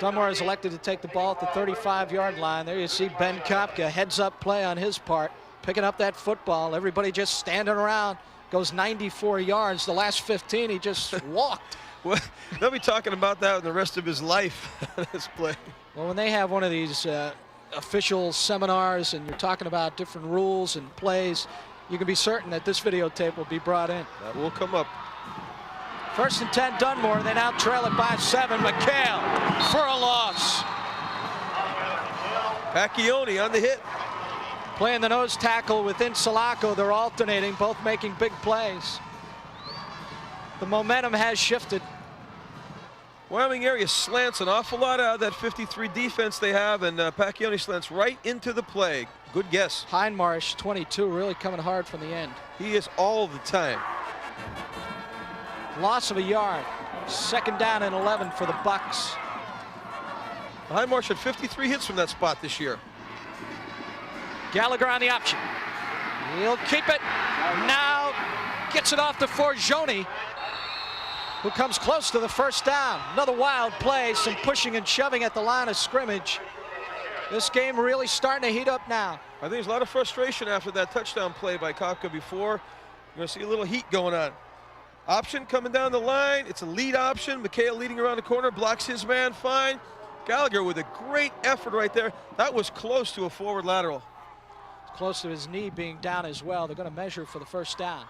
Dunmore is elected to take the ball at the 35-yard line. There you see Ben Kopka, heads-up play on his part, picking up that football. Everybody just standing around. Goes 94 yards. The last 15, he just walked. Well, they'll be talking about that in the rest of his life, this play. Well, when they have one of these official seminars and you're talking about different rules and plays, you can be certain that this videotape will be brought in. That will come up. 1st and 10 Dunmore. They now trail it by 7. McHale for a loss. Pacchione on the hit. Playing the nose tackle with Insulaco. They're alternating, both making big plays. The momentum has shifted. Wyoming area slants an awful lot out of that 53 defense they have, and Pacchione slants right into the play. Good guess. Hindmarsh, 22, really coming hard from the end. He is all the time. Loss of a yard. 2nd down and 11 for the Bucks. Hindmarsh had 53 hits from that spot this year. Gallagher on the option. He'll keep it. Now gets it off to Forgione, who comes close to the 1st down. Another wild play, some pushing and shoving at the line of scrimmage. This game really starting to heat up now. I think there's a lot of frustration after that touchdown play by Kopka before. You're going to see a little heat going on. Option coming down the line. It's a lead option. McHale leading around the corner, blocks his man fine. Gallagher with a great effort right there. That was close to a forward lateral. Close to his knee being down as well. They're going to measure for the 1st down.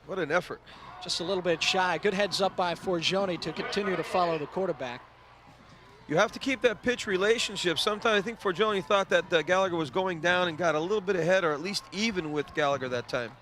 What an effort. Just a little bit shy. Good heads up by Forgione to continue to follow the quarterback. You have to keep that pitch relationship. Sometimes I think Forgione thought that Gallagher was going down and got a little bit ahead, or at least even with Gallagher that time.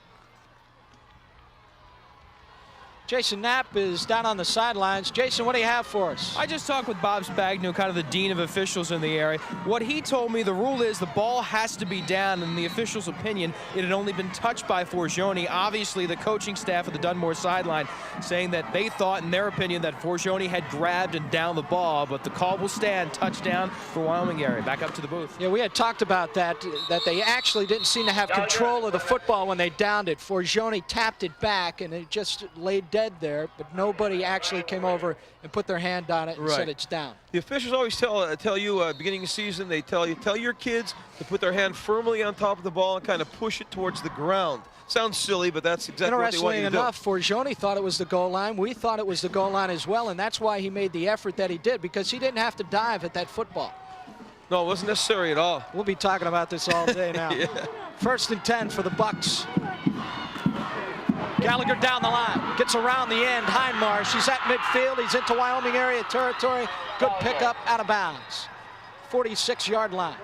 Jason Knapp is down on the sidelines. Jason, what do you have for us? I just talked with Bob Spagnuolo, kind of the dean of officials in the area. What he told me, the rule is the ball has to be down. In the official's opinion, it had only been touched by Forgione. Obviously, the coaching staff of the Dunmore sideline saying that they thought, in their opinion, that Forgione had grabbed and downed the ball, but the call will stand. Touchdown for Wyoming area. Back up to the booth. Yeah, we had talked about that they actually didn't seem to have control of the football when they downed it. Forgione tapped it back, and it just laid dead there, but nobody actually came over and put their hand on it and said it's down. The officials always tell you beginning of season, they tell your kids to put their hand firmly on top of the ball and kind of push it towards the ground. Sounds silly, but that's exactly what they want you to do. Interestingly enough, Forgione thought it was the goal line. We thought it was the goal line as well, and that's why he made the effort that he did, because he didn't have to dive at that football. No, it wasn't necessary at all. We'll be talking about this all day now. Yeah. 1st and 10 for the Bucks. Gallagher down the line, gets around the end. Hindmarsh, he's at midfield. He's into Wyoming area territory. Good pickup, out of bounds. 46-yard line.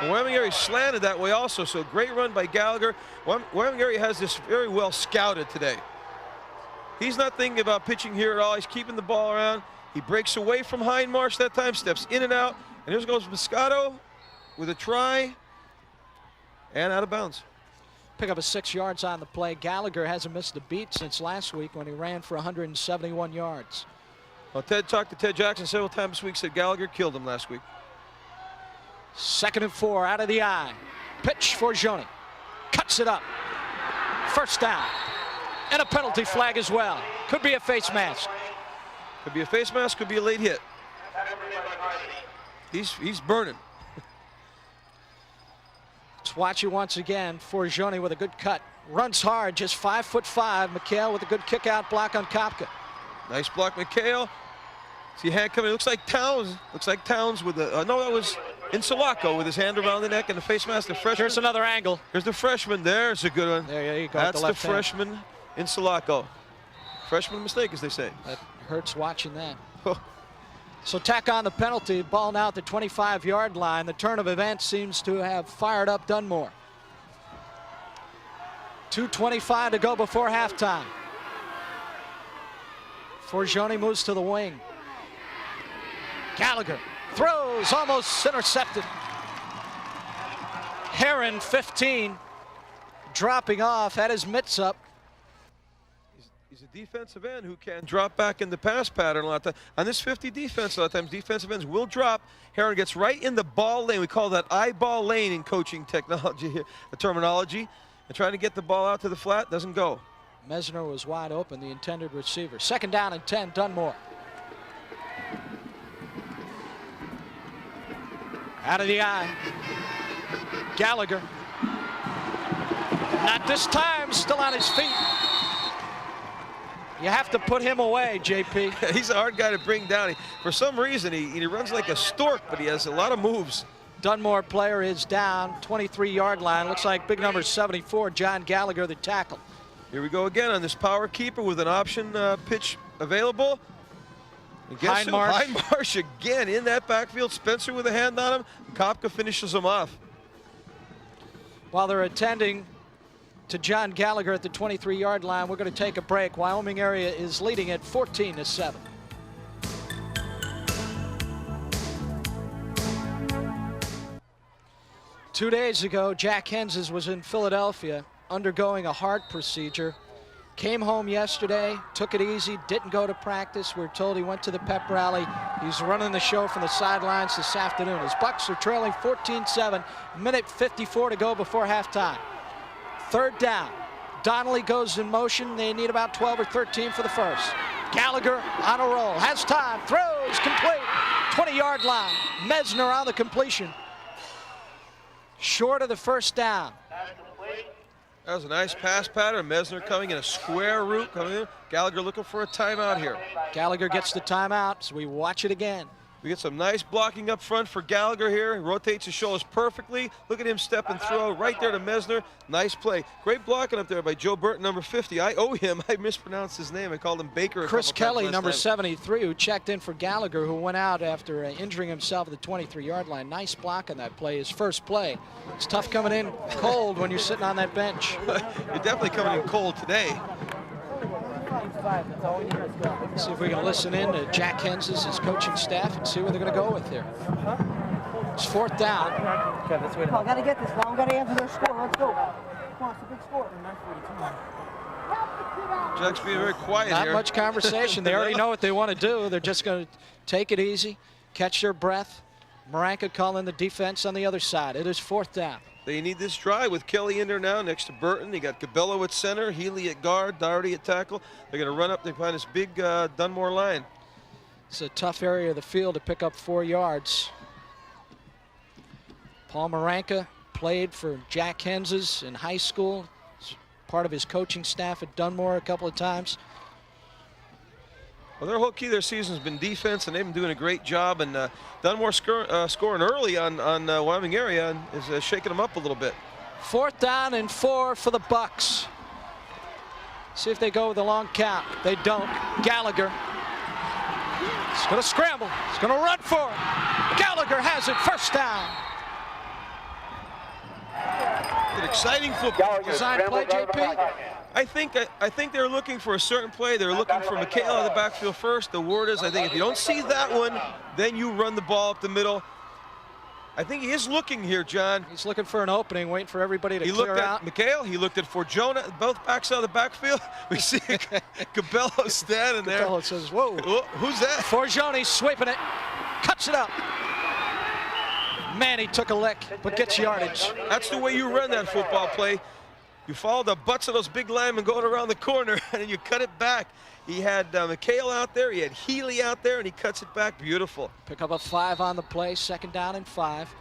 The Wyoming area slanted that way also, so great run by Gallagher. Wyoming area has this very well scouted today. He's not thinking about pitching here at all. He's keeping the ball around. He breaks away from Hindmarsh that time, steps in and out. And here goes Moscato with a try and out of bounds. Pick up a 6 yards on the play. Gallagher hasn't missed a beat since last week when he ran for 171 yards. Well, Ted talked to Ted Jackson several times this week, said Gallagher killed him last week. 2nd and 4 out of the eye. Pitch for Forgione. Cuts it up. 1st down. And a penalty flag as well. Could be a face mask. Could be a face mask, could be a late hit. He's burning. Let's watch it once again. Forgione with a good cut. Runs hard, just 5'5". McHale with a good kick-out block on Kopka. Nice block, McHale. See hand coming. Looks like Towns. Looks like Towns with the. No, that was Insulaco with his hand around the neck and the face mask. The freshman. Here's another angle. Here's the freshman. There's a good one. There you go. That's the left hand. freshman, Insulaco. Freshman mistake, as they say. That hurts watching that. So tack on the penalty. Ball now at the 25-yard line. The turn of events seems to have fired up Dunmore. 2:25 to go before halftime. Forgione moves to the wing. Gallagher throws, almost intercepted. Heron, 15, dropping off, had his mitts up. He's a defensive end who can drop back in the pass pattern a lot of times. On this 50 defense, a lot of times defensive ends will drop. Heron gets right in the ball lane. We call that eyeball lane in coaching technology, the terminology. And trying to get the ball out to the flat, doesn't go. Mesner was wide open, the intended receiver. 2nd down and 10, Dunmore. Out of the eye. Gallagher. Not this time, still on his feet. You have to put him away, JP. He's a hard guy to bring down. For some reason, he runs like a stork, but he has a lot of moves. Dunmore player is down, 23-yard line. Looks like big number 74, John Gallagher, the tackle. Here we go again on this power keeper with an option pitch available. And guess who? Hindmarsh again in that backfield. Spencer with a hand on him. Kopka finishes him off. While they're attending to John Gallagher at the 23-yard line, we're going to take a break. Wyoming area is leading at 14-7. Two days ago, Jack Henzes was in Philadelphia undergoing a heart procedure. Came home yesterday, took it easy, didn't go to practice. We're told he went to the pep rally. He's running the show from the sidelines this afternoon. His Bucks are trailing 14-7, minute 54 to go before halftime. 3rd down. Donnelly goes in motion. They need about 12 or 13 for the first. Gallagher on a roll, has time, throws, complete. 20-yard line. Mesner on the completion. Short of the 1st down. That was a nice pass pattern. Mesner coming in a square route coming in. Gallagher looking for a timeout here. Gallagher gets the timeout, so we watch it again. We get some nice blocking up front for Gallagher here. He rotates his shoulders perfectly. Look at him step and throw right there to Mesner. Nice play. Great blocking up there by Joe Burton, number 50. I owe him. I mispronounced his name. I called him Baker. Chris Kelly, number 73, who checked in for Gallagher, who went out after injuring himself at the 23-yard line. Nice block on that play, his first play. It's tough coming in cold when you're sitting on that bench. You're definitely coming in cold today. See if we can listen in to Jack Henzes, his coaching staff, and see where they're going to go with here. It's 4th down. Come on, got to get this now. We got to answer their score. Let's go. Come on, it's a big score. Jack's being very quiet here. Not much conversation. They already know what they want to do. They're just going to take it easy, catch their breath. Maranka calling the defense on the other side. It is 4th down. They need this drive with Kelly in there now next to Burton. They got Cabello at center, Healy at guard, Doherty at tackle. They're going to run up. They find this big Dunmore line. It's a tough area of the field to pick up 4 yards. Paul Maranka played for Jack Henzes in high school. He's part of his coaching staff at Dunmore a couple of times. Well, their whole key of their season has been defense, and they've been doing a great job. And Dunmore scoring early on Wyoming area and is shaking them up a little bit. 4th down and 4 for the Bucks. See if they go with a long count. They don't. Gallagher. He's going to scramble. He's going to run for it. Gallagher has it. 1st down. An exciting football. Design play, JP. I think they're looking for a certain play. They're looking for McHale out of the backfield first. The word is, I think if you don't see that one, then you run the ball up the middle. I think he is looking here, John. He's looking for an opening, waiting for everybody to he clear looked at out. McHale. He looked at Forgione. Both backs out of the backfield. We see Cabello standing there. Cabello says, whoa. Who's that? Forgione sweeping it. Cuts it up. Man, he took a lick, but gets yardage. That's the way you run that football play. You follow the butts of those big linemen going around the corner, and then you cut it back. He had McHale out there, he had Healy out there, and he cuts it back. Beautiful. Pick up a 5 on the play, 2nd down and 5.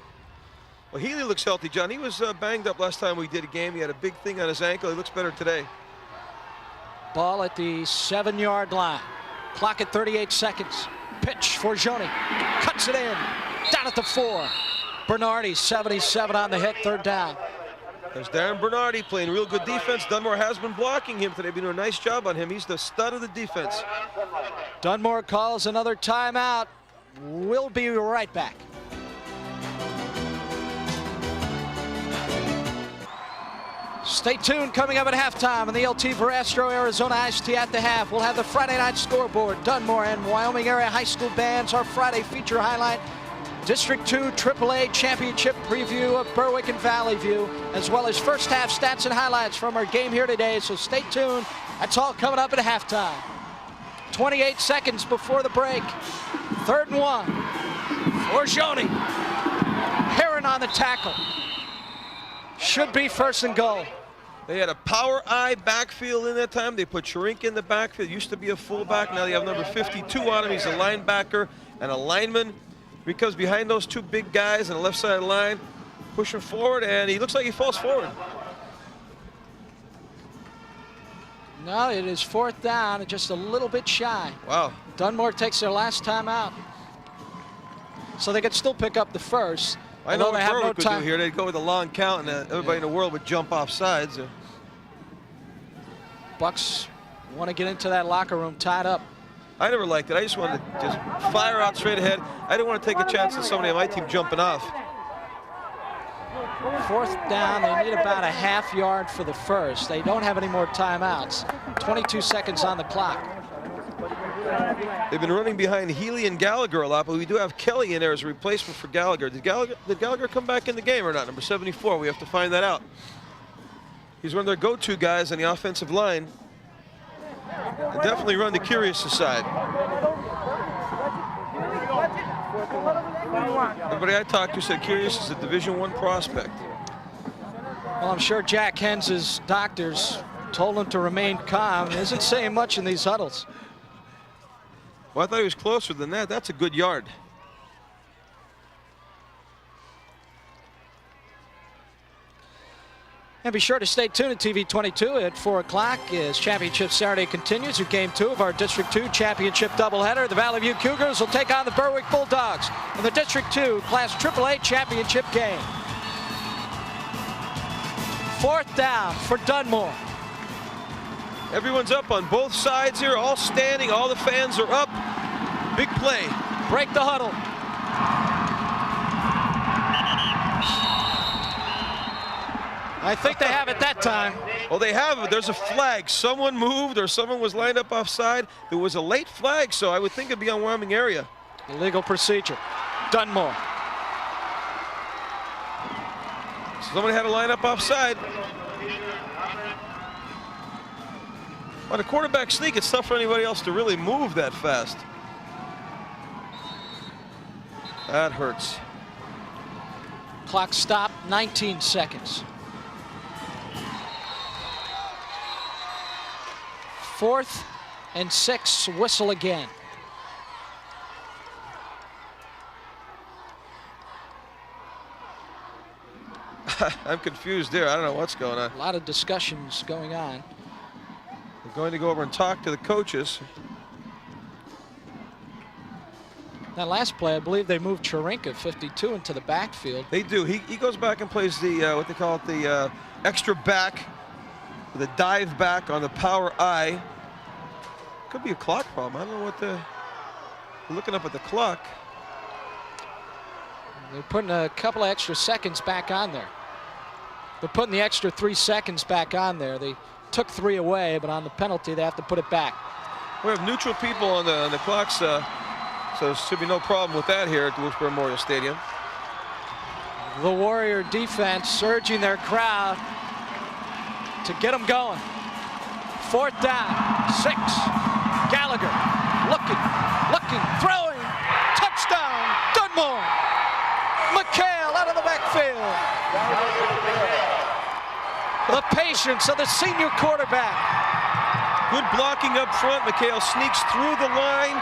Well, Healy looks healthy, John. He was banged up last time we did a game. He had a big thing on his ankle. He looks better today. Ball at the 7-yard line. Clock at 38 seconds. Pitch for Joni. Cuts it in. Down at the 4. Bernardi, 77 on the hit, 3rd down. There's Darren Bernardi playing real good defense. Dunmore has been blocking him today, been doing a nice job on him. He's the stud of the defense. Dunmore calls another timeout. We'll be right back. Stay tuned. Coming up at halftime on the LT Verastro Arizona Iced Tea at the half. We'll have the Friday night scoreboard. Dunmore and Wyoming area high school bands. Our Friday feature highlight. District 2 AAA Championship preview of Berwick and Valley View, as well as first half stats and highlights from our game here today. So stay tuned. That's all coming up at halftime. 28 seconds before the break. 3rd and 1 for Joni. Heron on the tackle. Should be 1st and goal. They had a power I backfield in that time. They put Shrink in the backfield. Used to be a fullback. Now they have number 52 on him. He's a linebacker and a lineman. He comes behind those 2 big guys on the left side of the line, push him forward, and he looks like he falls forward. No, it is 4th down and just a little bit shy. Wow. Dunmore takes their last time out. So they could still pick up the 1st. I know what they have Berwick no would time. do here. They'd go with a long count, and everybody in the world would jump off sides. Bucks want to get into that locker room tied up. I never liked it. I just wanted to just fire out straight ahead. I didn't want to take a chance on somebody on my team jumping off. 4th down, they need about a ½ yard for the 1st. They don't have any more timeouts. 22 seconds on the clock. They've been running behind Healy and Gallagher a lot, but we do have Kelly in there as a replacement for Gallagher. Did Gallagher come back in the game or not? Number 74, we have to find that out. He's one of their go-to guys on the offensive line. And definitely run the Curious side. Everybody I talked to said Curious is a Division I prospect. Well, I'm sure Jack Hens's doctors told him to remain calm. He isn't saying much in these huddles. Well, I thought he was closer than that. That's a good yard. And be sure to stay tuned to TV 22 at 4 o'clock as Championship Saturday continues with Game 2 of our District 2 Championship doubleheader. The Valley View Cougars will take on the Berwick Bulldogs in the District 2 Class AAA Championship game. 4th down for Dunmore. Everyone's up on both sides here, all standing, all the fans are up. Big play. Break the huddle. I think they have it that time. Well, they have it. There's a flag. Someone moved or someone was lined up offside. There was a late flag, so I would think it'd be on Wyoming area. Illegal procedure. Dunmore. Somebody had to line up offside. On a quarterback sneak, it's tough for anybody else to really move that fast. That hurts. Clock stopped, 19 seconds. 4th and 6, whistle again. I'm confused there. I don't know what's going on. A lot of discussions going on. We're going to go over and talk to the coaches. That last play, I believe they moved Charinka, 52, into the backfield. They do. He goes back and plays the, what they call it, the extra back, the dive back on the power I. Could be a clock problem. I don't know what the, looking up at the clock. They're putting a couple of extra seconds back on there. They're putting the extra 3 seconds back on there. They took 3 away, but on the penalty, they have to put it back. We have neutral people on the clocks, so there should be no problem with that here at the Wilkes-Barre Memorial Stadium. The Warrior defense urging their crowd to get them going. 4th down, 6. Gallagher looking, throwing, touchdown, Dunmore. McHale out of the backfield. The patience of the senior quarterback. Good blocking up front. McHale sneaks through the line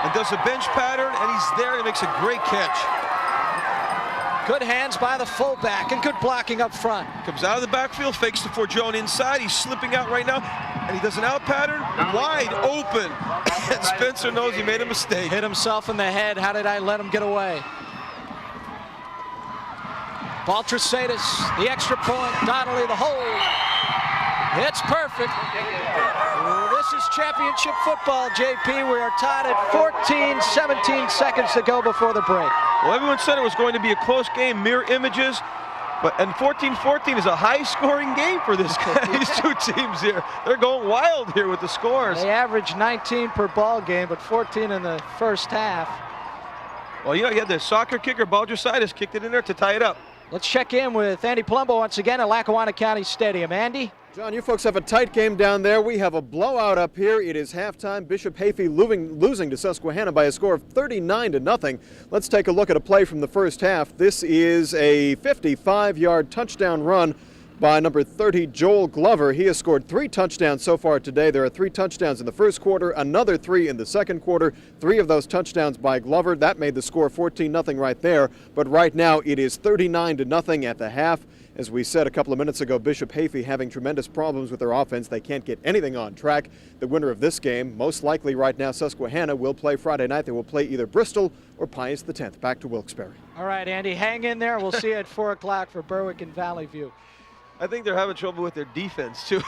and does a bench pattern, and he's there and makes a great catch. Good hands by the fullback and good blocking up front. Comes out of the backfield, fakes the Forgione inside. He's slipping out right now, and he does an out pattern, wide open. And Spencer knows he made a mistake. Hit himself in the head. How did I let him get away? Baltrosatis, the extra point. Donnelly, the hold. It's perfect. This is championship football, JP. We are tied at 14, 17 seconds to go before the break. Well, everyone said it was going to be a close game, mirror images. And 14-14 is a high-scoring game for these two teams here. They're going wild here with the scores. They average 19 per ball game, but 14 in the first half. Well, you know, you had the soccer kicker, Baltrosatis, kicked it in there to tie it up. Let's check in with Andy Palumbo once again at Lackawanna County Stadium. Andy? John, you folks have a tight game down there. We have a blowout up here. It is halftime. Bishop Hayfie losing to Susquehanna by a score of 39-0. Let's take a look at a play from the first half. This is a 55-yard touchdown run by number 30, Joel Glover. He has scored 3 touchdowns so far today. There are 3 touchdowns in the first quarter, another 3 in the second quarter. 3 of those touchdowns by Glover. That made the score 14-0 right there. But right now it is 39-0 at the half. As we said a couple of minutes ago, Bishop Hayfie having tremendous problems with their offense. They can't get anything on track. The winner of this game, most likely right now, Susquehanna, will play Friday night. They will play either Bristol or Pius X. Back to Wilkes-Barre. All right, Andy, hang in there. We'll see you at 4 o'clock for Berwick and Valley View. I think they're having trouble with their defense, too.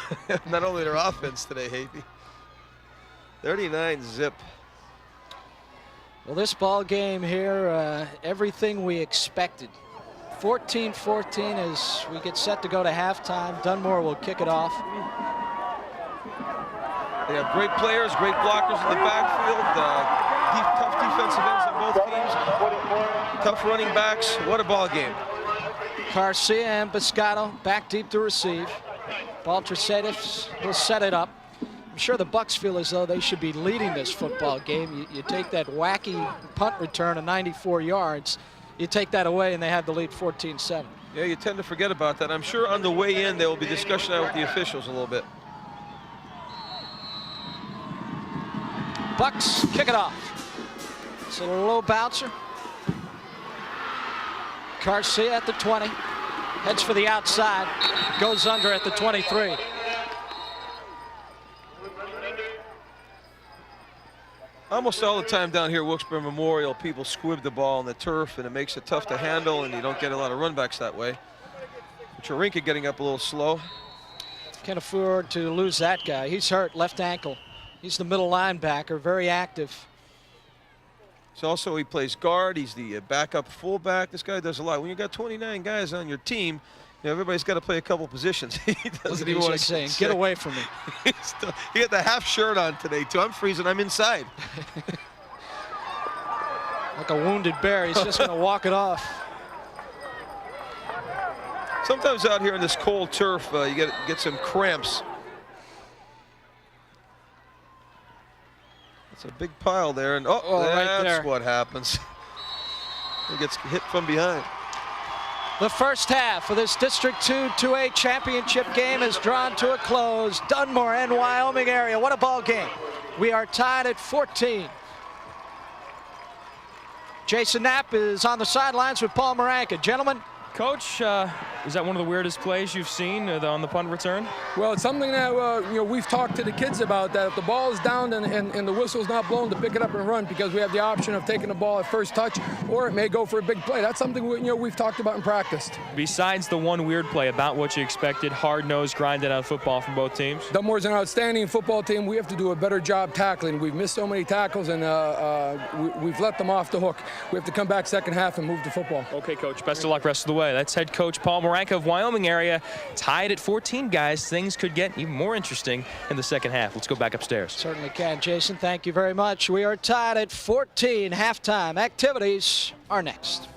Not only their offense today, Hayfie. 39-0. Well, this ball game here, everything we expected. 14-14 as we get set to go to halftime. Dunmore will kick it off. They have great players, great blockers in the backfield, tough defensive ends on both teams, tough running backs. What a ball game. Garcia and Biscotto back deep to receive. Baltrosatis will set it up. I'm sure the Bucks feel as though they should be leading this football game. You take that wacky punt return of 94 yards. You take that away, and they have the lead 14-7. Yeah, you tend to forget about that. I'm sure on the way in, there will be discussion out with the officials a little bit. Bucks kick it off. It's a low bouncer. Garcia at the 20. Heads for the outside. Goes under at the 23. Almost all the time down here at Wilkes-Barre Memorial, people squib the ball on the turf, and it makes it tough to handle, and you don't get a lot of runbacks that way. Charinka getting up a little slow. Can't afford to lose that guy. He's hurt, left ankle. He's the middle linebacker, very active. So also he plays guard. He's the backup fullback. This guy does a lot. When you got 29 guys on your team, you know, everybody's got to play a couple positions. He doesn't even want to saying, get away from me. He got the half shirt on today, too. I'm freezing. I'm inside. Like a wounded bear. He's just going to walk it off. Sometimes out here in this cold turf, you get some cramps. It's a big pile there, and that's right there. What happens. He gets hit from behind. The first half of this District 2 2A championship game is drawn to a close. Dunmore and Wyoming area. What a ball game. We are tied at 14. Jason Knapp is on the sidelines with Paul Maranka. Gentlemen. Coach, is that one of the weirdest plays you've seen on the punt return? Well, it's something that you know, we've talked to the kids about, that if the ball is down and the whistle's not blown, to pick it up and run, because we have the option of taking the ball at first touch, or it may go for a big play. That's something we've talked about and practiced. Besides the one weird play, about what you expected, hard-nosed, grinded-out football from both teams? Dunmore's an outstanding football team. We have to do a better job tackling. We've missed so many tackles, and we've let them off the hook. We have to come back second half and move the football. Okay, Coach. Best of luck rest of the way. That's head coach Paul Maranka of Wyoming area. Tied at 14, guys. Things could get even more interesting in the second half. Let's go back upstairs. Certainly can. Jason, thank you very much. We are tied at 14. Halftime activities are next.